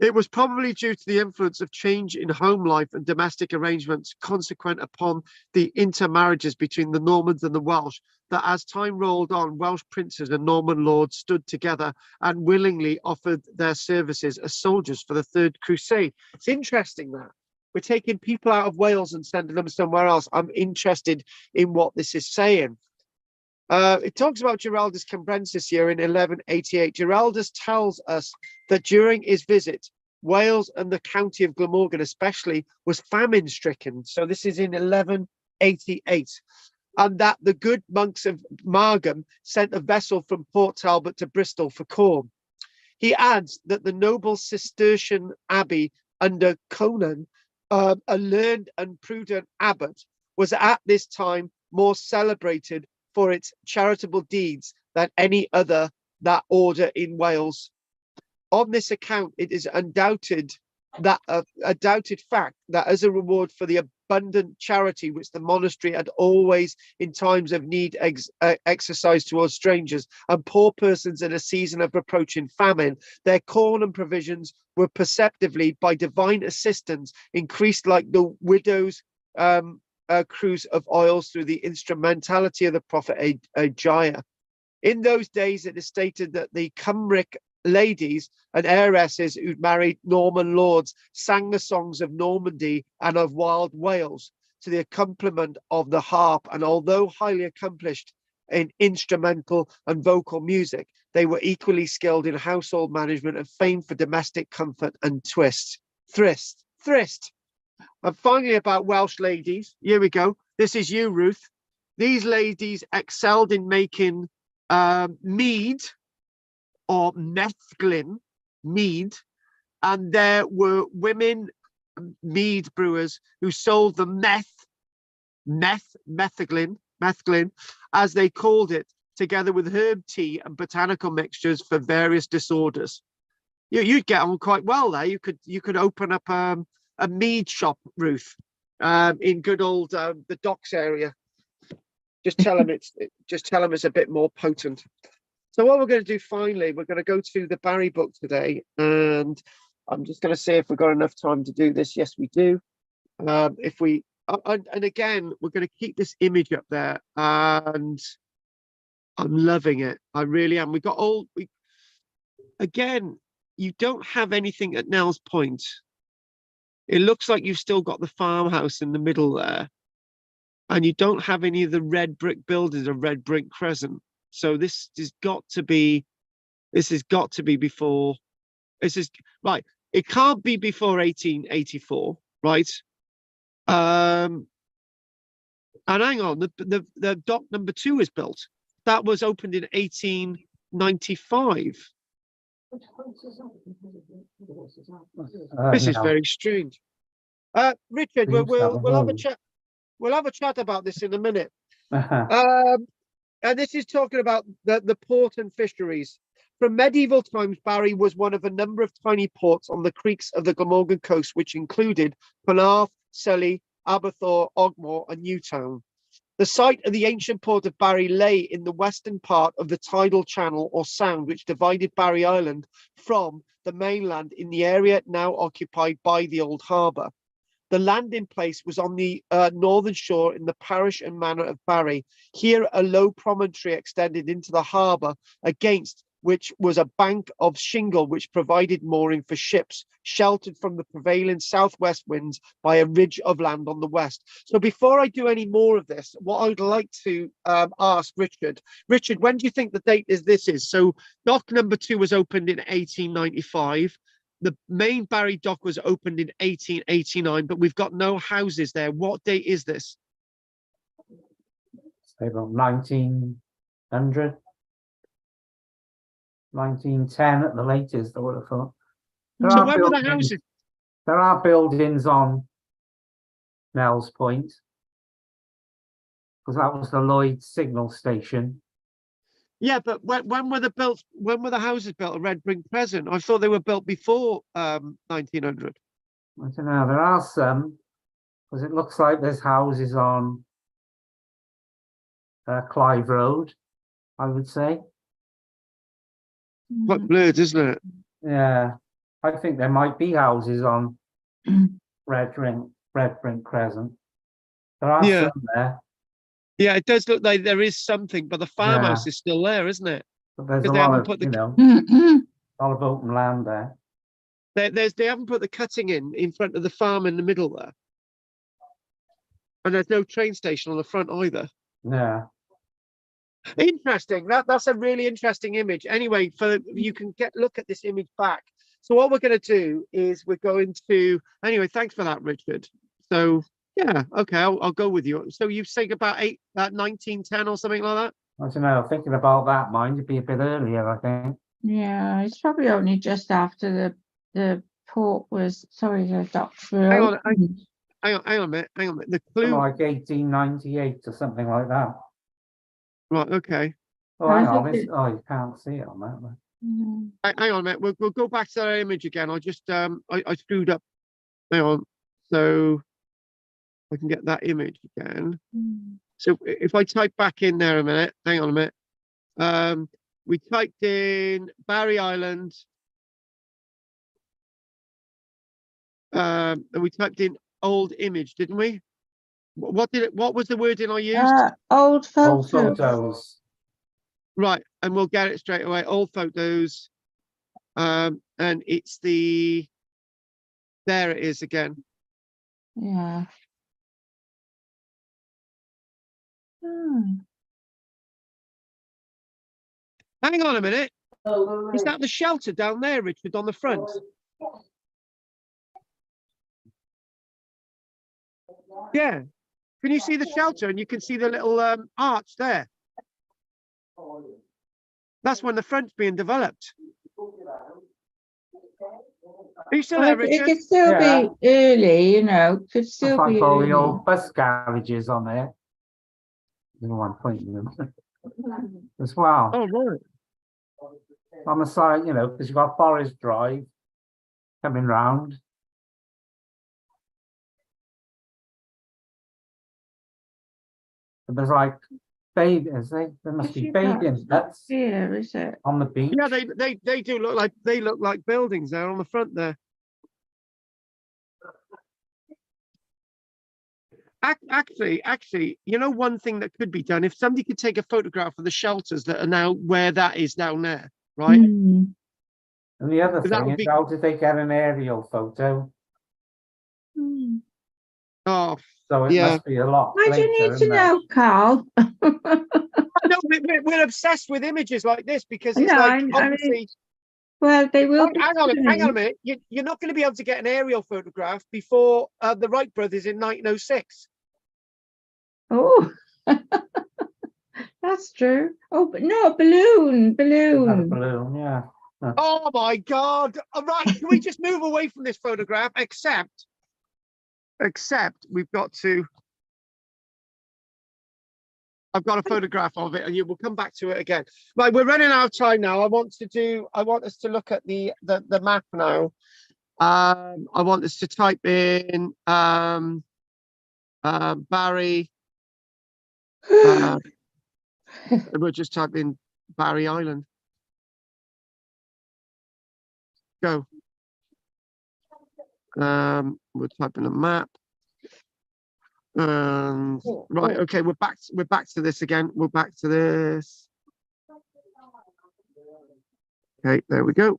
It was probably due to the influence of change in home life and domestic arrangements consequent upon the intermarriages between the Normans and the Welsh that as time rolled on, Welsh princes and Norman lords stood together and willingly offered their services as soldiers for the Third Crusade. It's interesting that we're taking people out of Wales and sending them somewhere else. I'm interested in what this is saying. It talks about Geraldus Cambrensis here in 1188. Geraldus tells us that during his visit, Wales and the county of Glamorgan especially was famine-stricken. So this is in 1188. And that the good monks of Margam sent a vessel from Port Talbot to Bristol for corn. He adds that the noble Cistercian abbey under Conan, a learned and prudent abbot, was at this time more celebrated for its charitable deeds than any other that order in Wales. On this account, it is undoubted that a doubted fact that as a reward for the abundant charity which the monastery had always in times of need exercised towards strangers and poor persons in a season of approaching famine, their corn and provisions were perceptibly by divine assistance increased like the widow's cruse of oils through the instrumentality of the prophet Agiah. In those days, it is stated that the Cymric ladies and heiresses who'd married Norman lords sang the songs of Normandy and of wild Wales to the accompaniment of the harp, and although highly accomplished in instrumental and vocal music, they were equally skilled in household management and famed for domestic comfort and thrift. And finally, about Welsh ladies, here we go. This is you, Ruth. These ladies excelled in making mead or methglin, mead, and there were women mead brewers who sold the methylene, as they called it, together with herb tea and botanical mixtures for various disorders. You'd get on quite well there. You could open up a mead shop, Ruth, in good old the docks area. Just tell them it's a bit more potent. So what we're going to do finally, we're going to go to the Barry book today, and I'm just going to see if we've got enough time to do this. Yes, we do. If we and again, we're going to keep this image up there, and I'm loving it. I really am. Again, you don't have anything at Nell's Point. It looks like you've still got the farmhouse in the middle there, and you don't have any of the red brick buildings of Red Brick Crescent. So this has got to be before. This is right. It can't be before 1884, right? And hang on, the dock number 2 is built. That was opened in 1895. This is very strange. Richard, we'll have a chat. We'll have a chat about this in a minute. And this is talking about the port and fisheries. From medieval times, Barry was one of a number of tiny ports on the creeks of the Glamorgan coast, which included Penarth, Sully, Aberthaw, Ogmore, and Newtown. The site of the ancient port of Barry lay in the western part of the tidal channel or sound which divided Barry Island from the mainland in the area now occupied by the old harbour. The landing place was on the northern shore in the parish and manor of Barry. Here a low promontory extended into the harbour, against which was a bank of shingle which provided mooring for ships, sheltered from the prevailing southwest winds by a ridge of land on the west. So before I do any more of this, what I would like to ask Richard, when do you think the date this is? So dock number 2 was opened in 1895. The main Barry dock was opened in 1889, but we've got no houses there. What date is this? Say about 1900. 1910 at the latest, I would have thought. So when were the houses? There are buildings on Nell's Point, because that was the Lloyd signal station. Yeah, but when were the houses built at Red Brick Crescent? I thought they were built before 1900. I don't know. There are some, because it looks like there's houses on Clive Road, I would say. Quite blurred, isn't it? Yeah, I think there might be houses on Red Brick Crescent. There are some there. Yeah, it does look like there is something, but the farmhouse is still there, isn't it? But there's a They lot haven't of, put the a lot of open land there. they haven't put the cutting in front of the farm in the middle there, and there's no train station on the front either. Yeah. Interesting. That's a really interesting image. Anyway, you can look at this image back. So what we're going to do is we're going to anyway. Thanks for that, Richard. So yeah, okay, I'll go with you. So you say about 1910 or something like that. I don't know. Thinking about that, mind it'd be a bit earlier, I think. Yeah, it's probably only just after the port was, sorry, the docks were Hang on, opened. hang on a minute. The clue. Like 1898 or something like that. Right. Okay. Oh, hang on. You can't see it on that one. Hang on a minute. We'll go back to that image again. I just I screwed up. Hang on. So I can get that image again. So if I type back in there a minute, hang on a minute. We typed in Barry Island. And we typed in old image, didn't we? What was the wording I used? Old Old photos. photos. Right, and we'll get it straight away. Old photos. And it's there it is again. Yeah. Hang on a minute. Is that the shelter down there, Richard, on the front? Yeah. Can you see the shelter? And you can see the little arch there. That's when the front's being developed. Are you still Well, there, it Richard? could still Yeah. be early, you know, could It's still like be all the early. old bus garages on there. No one pointing them as well. Oh, right. On the side, you know, because you've got Forest Drive coming round. But there's like bathing, there must If be you've got- bathing it's not huts here, is it? on the beach. Yeah, they do look like buildings there on the front there. Actually, you know, one thing that could be done, if somebody could take a photograph of the shelters that are now where that is down there, right? Hmm. And the other That thing would is, be- how did they get an aerial photo? Hmm. Oh, So it yeah. must be a lot Why do you later, need to isn't it? know, Carl? No, we're obsessed with images like this because it's No, like I mean, obviously. well, they will be Hang on a soon. minute. You're not going to be able to get an aerial photograph before the Wright brothers in 1906. Oh, that's true. Oh, but no, balloon, They had a balloon. balloon, yeah. Oh my God! All right, can we just move away from this photograph? Except we've got to. I've got a photograph of it, and you will come back to it again. Right, we're running out of time now. I want us to look at the map now. I want us to type in Barry. We'll just type in Barry Island. Go. We'll type in a map. Right, okay, we're back to this again. We're back to this. Okay, there we go.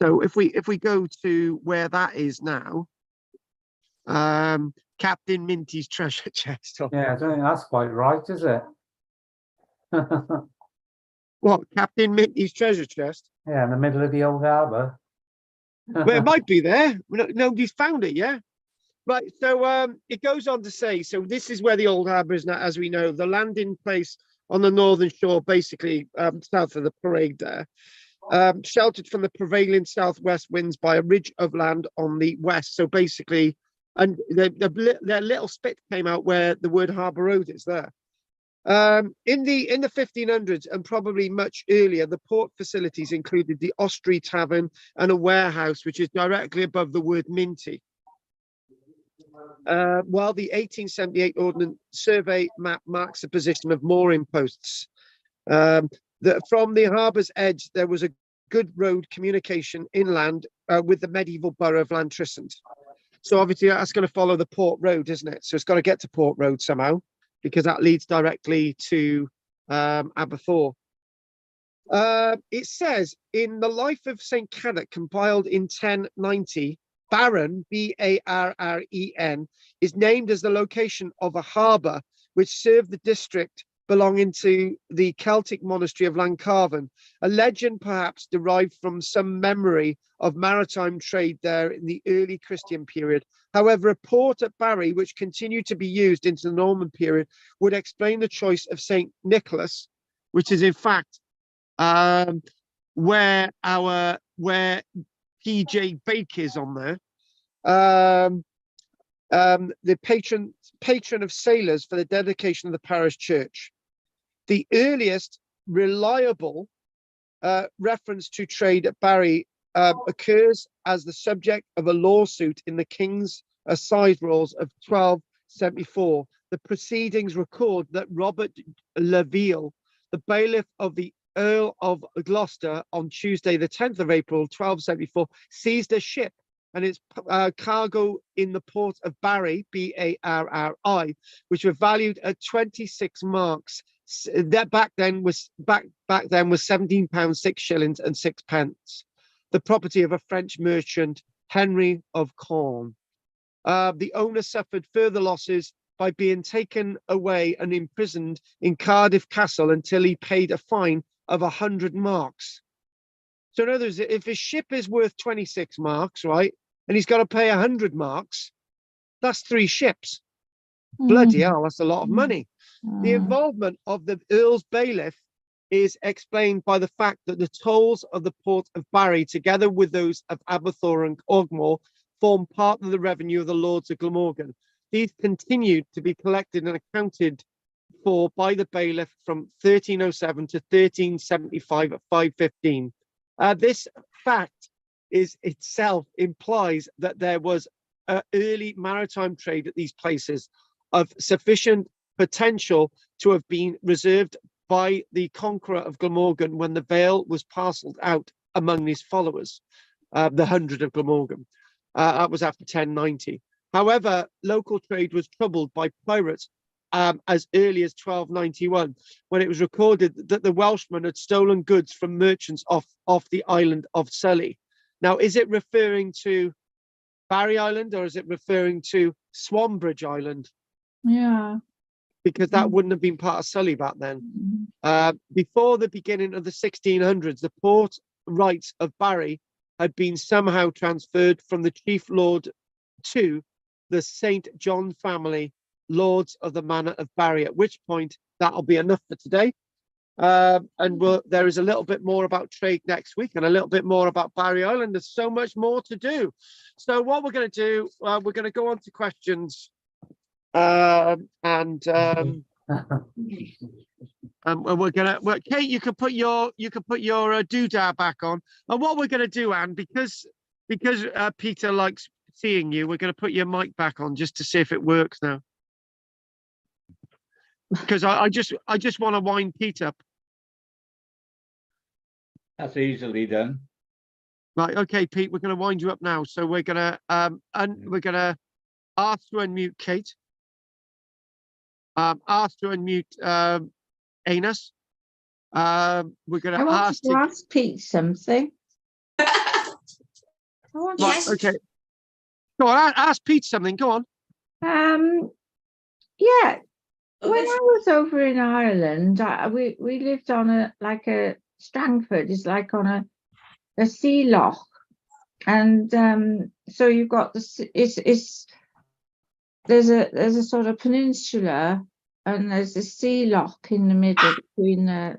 So if we go to where that is now, Captain Minty's treasure chest. Yeah, I don't think that's quite right, is it? What, Captain Minty's treasure chest? Yeah, in the middle of the old harbour. Well, it might be there. Nobody's found it, yeah. Right, so it goes on to say, so this is where the old harbour is now, as we know, the landing place on the northern shore, basically south of the parade there, sheltered from the prevailing southwest winds by a ridge of land on the west. So basically, and their little spit came out where the word Harbour Road is there. In the 1500s and probably much earlier, the port facilities included the Ostry Tavern and a warehouse, which is directly above the word Minty. While the 1878 Ordnance Survey map marks the position of mooring posts. From the harbour's edge, there was a good road communication inland with the medieval borough of Lantrisant. So obviously that's going to follow the Port Road, isn't it? So it's got to get to Port Road somehow, because that leads directly to Aberthaw. It says, in the life of St. Cadoc, compiled in 1090, Barren, B-A-R-R-E-N, is named as the location of a harbour which served the district belonging to the Celtic monastery of Llancarvan, a legend perhaps derived from some memory of maritime trade there in the early Christian period. However, a port at Barry, which continued to be used into the Norman period, would explain the choice of St. Nicholas, which is in fact where PJ Bake is on there. The patron of sailors for the dedication of the parish church. The earliest reliable reference to trade at Barry occurs as the subject of a lawsuit in the King's Assize Rolls of 1274. The proceedings record that Robert Laville, the bailiff of the Earl of Gloucester, on Tuesday, the 10th of April, 1274, seized a ship and its cargo in the port of Barry, B-A-R-R-I, which were valued at 26 marks. That back then was 17 pounds 6 shillings and 6 pence, the property of a French merchant, Henry of Caen. The owner suffered further losses by being taken away and imprisoned in Cardiff Castle until he paid a fine of 100 marks. So in other words, if his ship is worth 26 marks, right, and he's got to pay 100 marks, that's 3 ships. Bloody hell, that's a lot of money. The involvement of the Earl's bailiff is explained by the fact that the tolls of the port of Barry, together with those of Aberthor and Ogmore, form part of the revenue of the Lords of Glamorgan. These continued to be collected and accounted for by the bailiff from 1307 to 1375 at 515. This fact is itself implies that there was early maritime trade at these places of sufficient potential to have been reserved by the conqueror of Glamorgan when the Vale was parcelled out among his followers, the 100 of Glamorgan. That was after 1090. However, local trade was troubled by pirates as early as 1291, when it was recorded that the Welshmen had stolen goods from merchants off the island of Sully. Now, is it referring to Barry Island or is it referring to Swanbridge Island? Yeah. Because that wouldn't have been part of Sully back then. Before the beginning of the 1600s, the port rights of Barry had been somehow transferred from the Chief Lord to the St. John family, Lords of the Manor of Barry, at which point that'll be enough for today. There is a little bit more about trade next week and a little bit more about Barry Island. There's so much more to do. So what we're going to do, we're going to go on to questions. And we're gonna Kate, you can put your doodah back on. And what we're gonna do, Anne, because Peter likes seeing you, we're gonna put your mic back on just to see if it works now. Because I just want to wind Pete up. That's easily done. Right, okay, Pete, we're gonna wind you up now. So we're gonna we're gonna ask to unmute Kate. Ask to unmute Anus. We're going I to wanted to ask Pete something. Right, okay. Go on, ask Pete something. Go on. Yeah. When I was over in Ireland, we lived on a Strangford is like on a sea loch, and so you've got there's a sort of peninsula, and there's a sea loch in the middle between the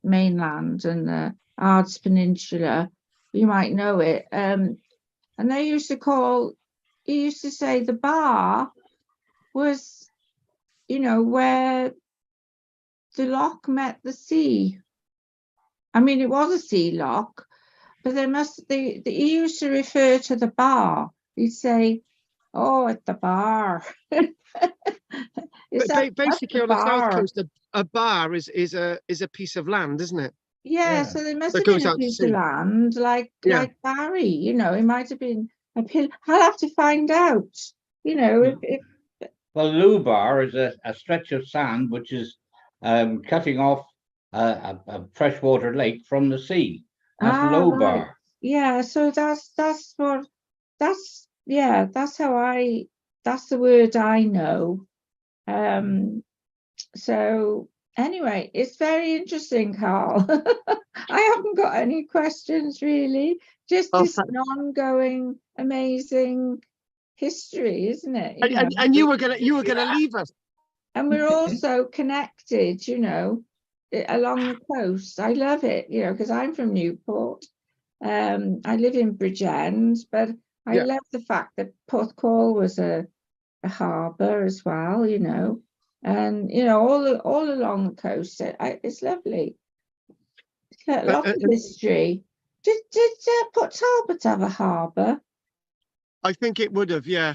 mainland and the Ards Peninsula. You might know it. And they used to say the bar was, where the loch met the sea. I mean, it was a sea loch, but he used to refer to the bar. He'd say, "Oh, at the bar." Basically, on the south coast, a bar is a piece of land, isn't it? Yeah, so there must have been a piece of land like Barry. It might have been a pill. I'll have to find out. If Well, Lubar is a stretch of sand which is cutting off a freshwater lake from the sea. That's Lubar. Right. Yeah, so that's the word I know. So anyway, it's very interesting, Carl. I haven't got any questions really. Just this ongoing, amazing history, isn't it? And you were gonna leave us. And we're also connected, along the coast. I love it, because I'm from Newport. I live in Bridgend, but I love the fact that Porthcawl was a harbour as well, and all along the coast. It's lovely. It's got lots of history. Did Port Talbot have a harbour? I think it would have, yeah.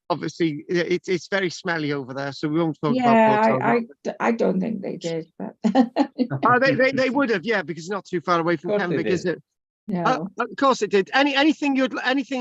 Obviously, it's very smelly over there, so we won't talk about Port Talbot. I don't think they did, but they would have, yeah, because it's not too far away from Pembrokeshire, is it? No. Of course it did. Anything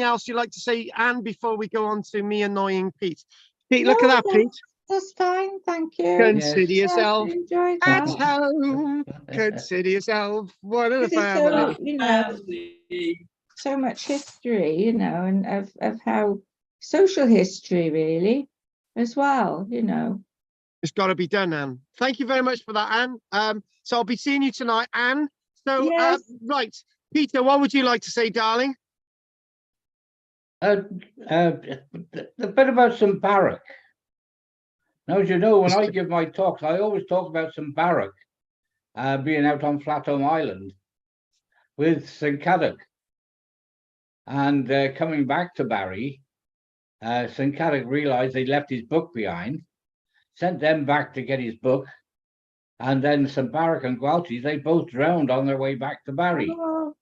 else you'd like to say, Anne, before we go on to me annoying Pete? Pete, look at that, Pete. That's fine, thank you. Consider yourself at that. home. Consider yourself one of the family. So much history, and of how social history really as well, It's got to be done, Anne. Thank you very much for that, Anne. So I'll be seeing you tonight, Anne. So yes. Right, Peter, what would you like to say, darling? The bit about St. Barrack. Now, as you know, when I give my talks, I always talk about St. Barrack. being out on Flatholm Island with St. Caddoc. And coming back to Barry, St. Caddoc realised he'd left his book behind, sent them back to get his book, and then St. Barrack and Gwalchys, they both drowned on their way back to Barry. Oh,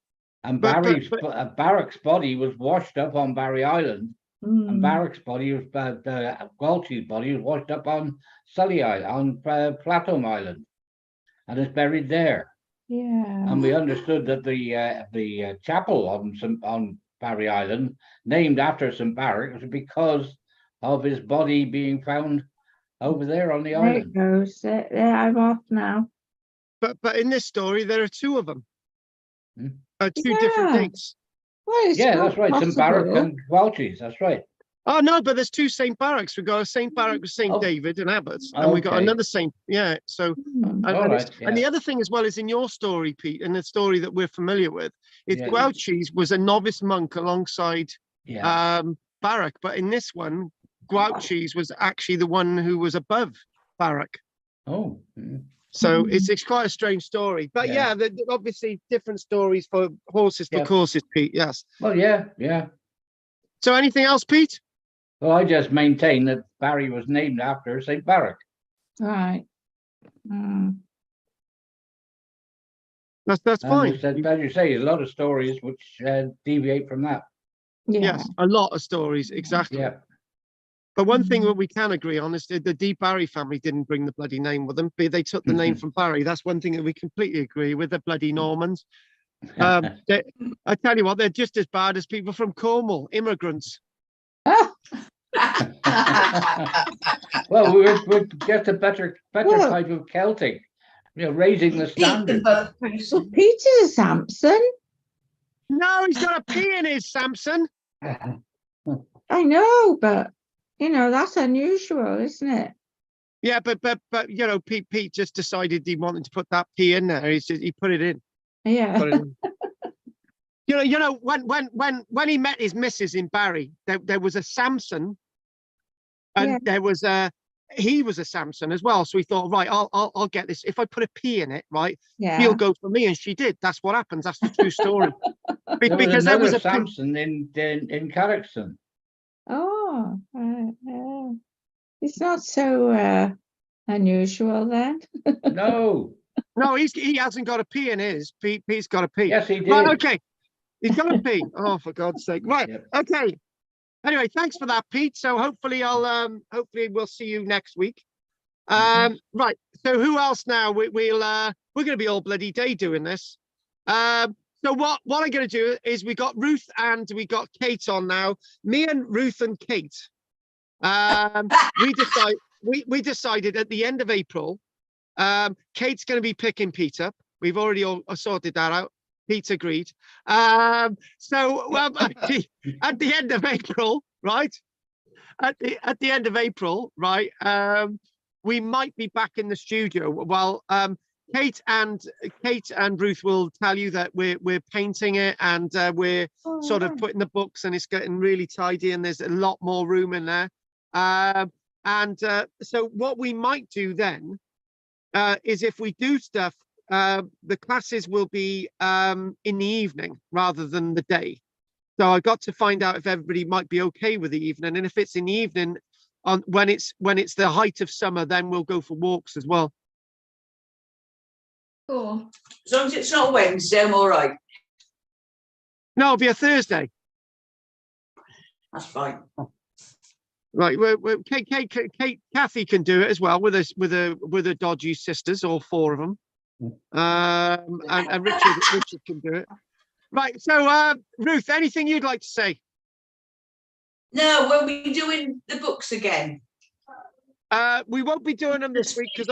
And But- Barry's Barrack's body was washed up on Barry Island, and Barrack's body was Gwalchys' body was washed up on Sully Island, on Flatholm Island, and is buried there. yeah. And we understood that the chapel on Barry Island, named after St. Barrack, was because of his body being found over there on the There island. it goes. There, I'm off now. But in this story, there are two of them. Hmm. Two different Yeah. dates. Well, it's Yeah, not that's right. St. Barrack possible. and Gwalchys, that's right. Oh no, but there's two Saint Barracks. We've got a Saint Barrack with Saint Oh. David and Abbots, and we got Okay. another Saint. Yeah. So Hmm. and, All and, right, and the other thing as well is in your story, Pete, and the story that we're familiar with, is Yeah. Gwalchys was a novice monk alongside Yeah. Barrack, but in this one, Gwalchys was actually the one who was above Barrack. Oh. So it's quite a strange story. But Yeah. yeah, obviously different stories for horses for Yeah. courses, Pete. Yes. Well, yeah. So anything else, Pete? Well, I just maintain that Barry was named after St. Barrack. Right. That's And fine. as you say, a lot of stories which deviate from that. Yeah. Yes, a lot of stories, exactly. Yeah. But one thing that we can agree on is the D. Barry family didn't bring the bloody name with them. They took the name from Barry. That's one thing that we completely agree with, the bloody Normans. I tell you what, they're just as bad as people from Cornwall, immigrants. Well, we're just a better Well- type of Celtic, raising the standard. Well, Peter Sampson. No, he's got a P in his, Samson. I know, but that's unusual, isn't it? Yeah, but Pete just decided he wanted to put that P in there. He put it in. Yeah. Put it in. When he met his missus in Barry, there was a Samson, and Yeah. he was a Samson as well. So he thought, right, I'll get this. If I put a P in it, right, Yeah. he'll go for me, and she did. That's what happens. That's the true story. Because there was a a Samson in Carrickson. Oh, right. It's not so unusual then. No, no, he hasn't got a P in his. Pete's got a P. yes, he did. Right, okay. He's got a P. Oh, for God's sake. Right. Yep. Okay. Anyway, thanks for that, Pete. So hopefully hopefully we'll see you next week. Right. So who else now? We're going to be all bloody day doing this. So what I'm going to do is we got Ruth and we got Kate on now. Me and Ruth and Kate. We decided at the end of April, Kate's going to be picking Pete up. We've already all sorted that out. Pete agreed. At the end of April, right? At the end of April, right? We might be back in the studio. Well, Kate and Ruth will tell you that we're painting it and we're sort of putting the books, and it's getting really tidy, and there's a lot more room in there. So what we might do then is if we do stuff, the classes will be in the evening rather than the day. So I got to find out if everybody might be okay with the evening, and if it's in the evening, when it's the height of summer, then we'll go for walks as well. Cool. As long as it's not Wednesday, I'm all right. No, it'll be a Thursday. That's fine. Right, Kathy can do it as well with her dodgy sisters, all four of them. And Richard can do it. Right, so Ruth, anything you'd like to say? No, we'll be doing the books again. We won't be doing them this week because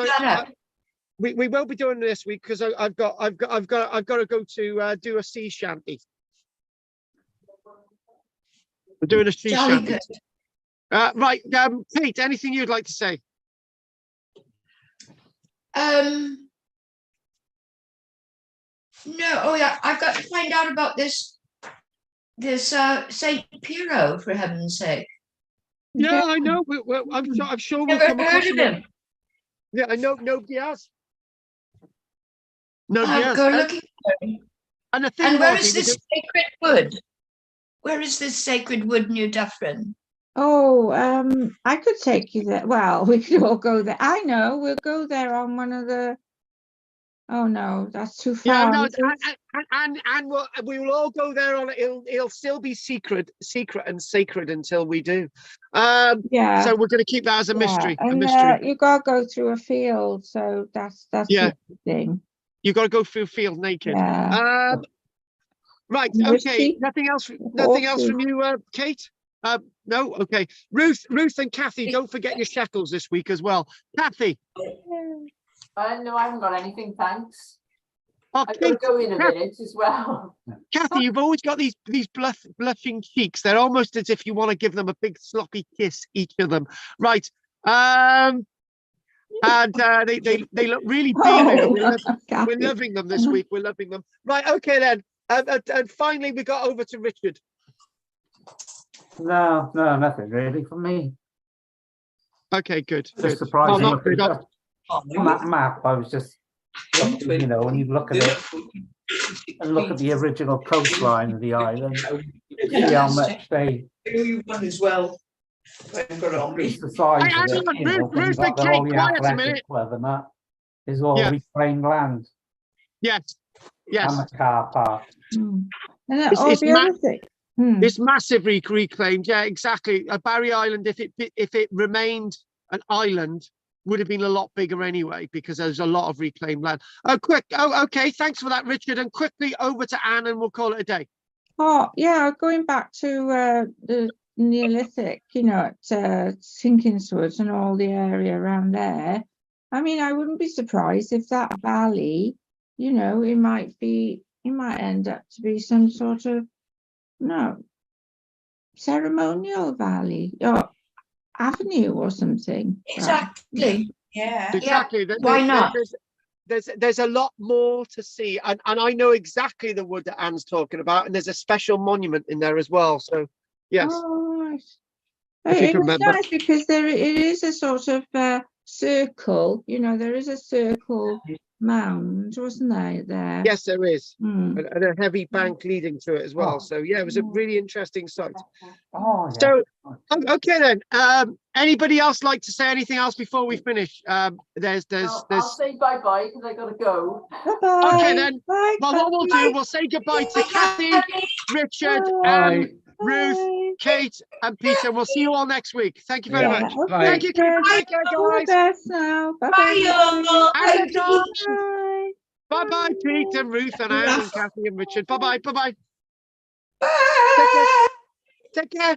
we won't be doing them this week because I've got to go to do a sea shanty. We're doing a sea Jolly shanty. good. Right, Kate, anything you'd like to say? No, oh yeah, I've got to find out about this Saint Piero, for heaven's sake. Yeah, I know. I'm sure we'll Never come across heard of him. Yeah, I know nobody has. Nobody else. Go looking. And the thing And where was, is this sacred wood? Where is this sacred wood, New Dufferin? Oh, I could take you there. Well, we could all go there. I know, we'll go there on one of the. Oh no, that's too yeah, far. no, is it? and we will all go there on it. It'll still be secret and sacred until we do. Yeah. So we're going to keep that as a Yeah, mystery. and you gotta go through a field, so that's Yeah. the thing. You got to go through field naked. Yeah. Right. And Okay. risky. Nothing else. Nothing else from you, Kate. No. Okay. Ruth, and Kathy. Don't forget your shekels this week as well. Kathy. No, I haven't got anything, thanks. Oh, I've got to go in a minute as well. Kathy, you've always got these blushing cheeks. They're almost as if you want to give them a big sloppy kiss, each of them. Right. And they look really beaming. Oh, We're loving them this week. We're loving them. Right. Okay then. And finally, we got over to Richard. No, nothing really from me. Okay, good. Just surprising. Oh, not good. On that map, I was just, you know, when you look at it and look at the original coastline of the island, see how much they You won as well. I've got it on me. increase the size of Hang it. on, You know, Ruth things like and the Kate, Holy quiet a Athletic minute. Club and that is all Yeah. reclaimed land Yes. and the car park. And then, It's the other thing. It's massively reclaimed. Yeah, exactly. Barry Island, if it remained an island, would have been a lot bigger anyway, because there's a lot of reclaimed land. Okay. Thanks for that, Richard. And quickly over to Anne, and we'll call it a day. Oh, yeah, going back to the Neolithic, you know, at Sinkingswood and all the area around there. I mean, I wouldn't be surprised if that valley, you know, it might end up to be some sort of, ceremonial valley or avenue or something. Exactly. Yeah. Exactly. Yeah. Why not? There's a lot more to see, and I know exactly the wood that Anne's talking about, and there's a special monument in there as well. So yes. Oh, right. If you It can was remember. nice because it is a sort of circle, you know, there is a circle mound, wasn't there? Yes, there is. Mm. And a heavy bank leading to it as well. So yeah, it was a really interesting site. Oh, yeah. So okay then. Anybody else like to say anything else before we finish? I'll say bye-bye because I got to go. Bye-bye. Okay then. Bye, Well, what we'll do, we'll say goodbye to Kathy, Richard, Bye. Ruth, Bye. Kate, and Peter. We'll see you all next week. Thank you very Yeah, much. okay, Thank you. guys. Take care, All the guys. best now. Bye, Bye-bye. y'all. And John. Bye. Bye-bye, Pete and Ruth and Anne and Kathy and Richard. Bye-bye. Bye-bye. Bye. Take care.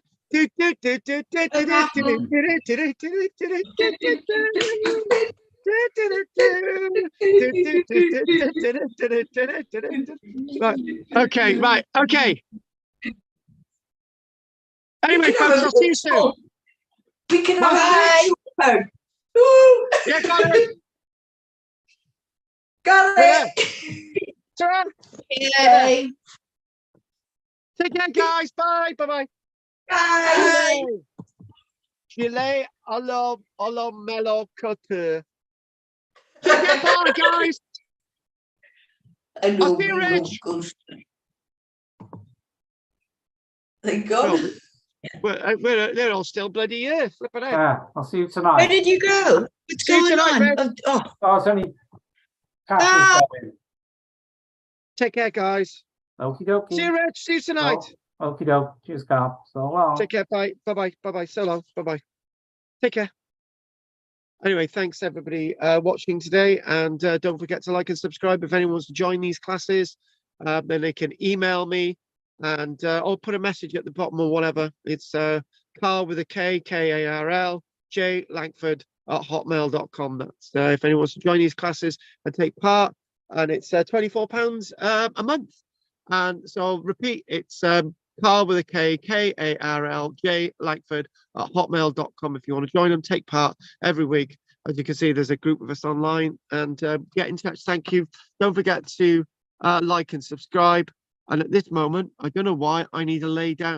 Right. Okay. Anyway, folks, I'll see you soon. We can Bye. have a Ooh, Yeah, got it. got it. Ta-ra. Yay. Take care, guys. Bye. Bye-bye. Bye. Chile a la mellow couture. Take care, bye, guys. I know. I'll see you, we Rich. will go. Thank God. They're all still bloody here. Flipping out. I'll see you Where tonight. did you go? What's See you going tonight, on? Rich. Oh, Oh, it's only Bye. Kathy's going. Take care, guys. Okie dokie. See you, Rich. See you tonight. Okie doke. Cheers, Carl. So long. Take care. Bye. Bye-bye. Bye-bye. So long. Bye-bye. Take care. Anyway, thanks everybody watching today, and don't forget to like and subscribe. If anyone wants to join these classes, then they can email me, and or put a message at the bottom or whatever. It's Karl with a K, K-A-R-L, J Langford at hotmail.com. That's if anyone wants to join these classes and take part, and it's £24 a month. And so I'll repeat, it's Karl with a K, K-A-R-L, J Langford at hotmail.com. If you want to join them, take part every week. As you can see, there's a group of us online, and get in touch. Thank you. Don't forget to like and subscribe. And at this moment, I don't know why I need to lay down.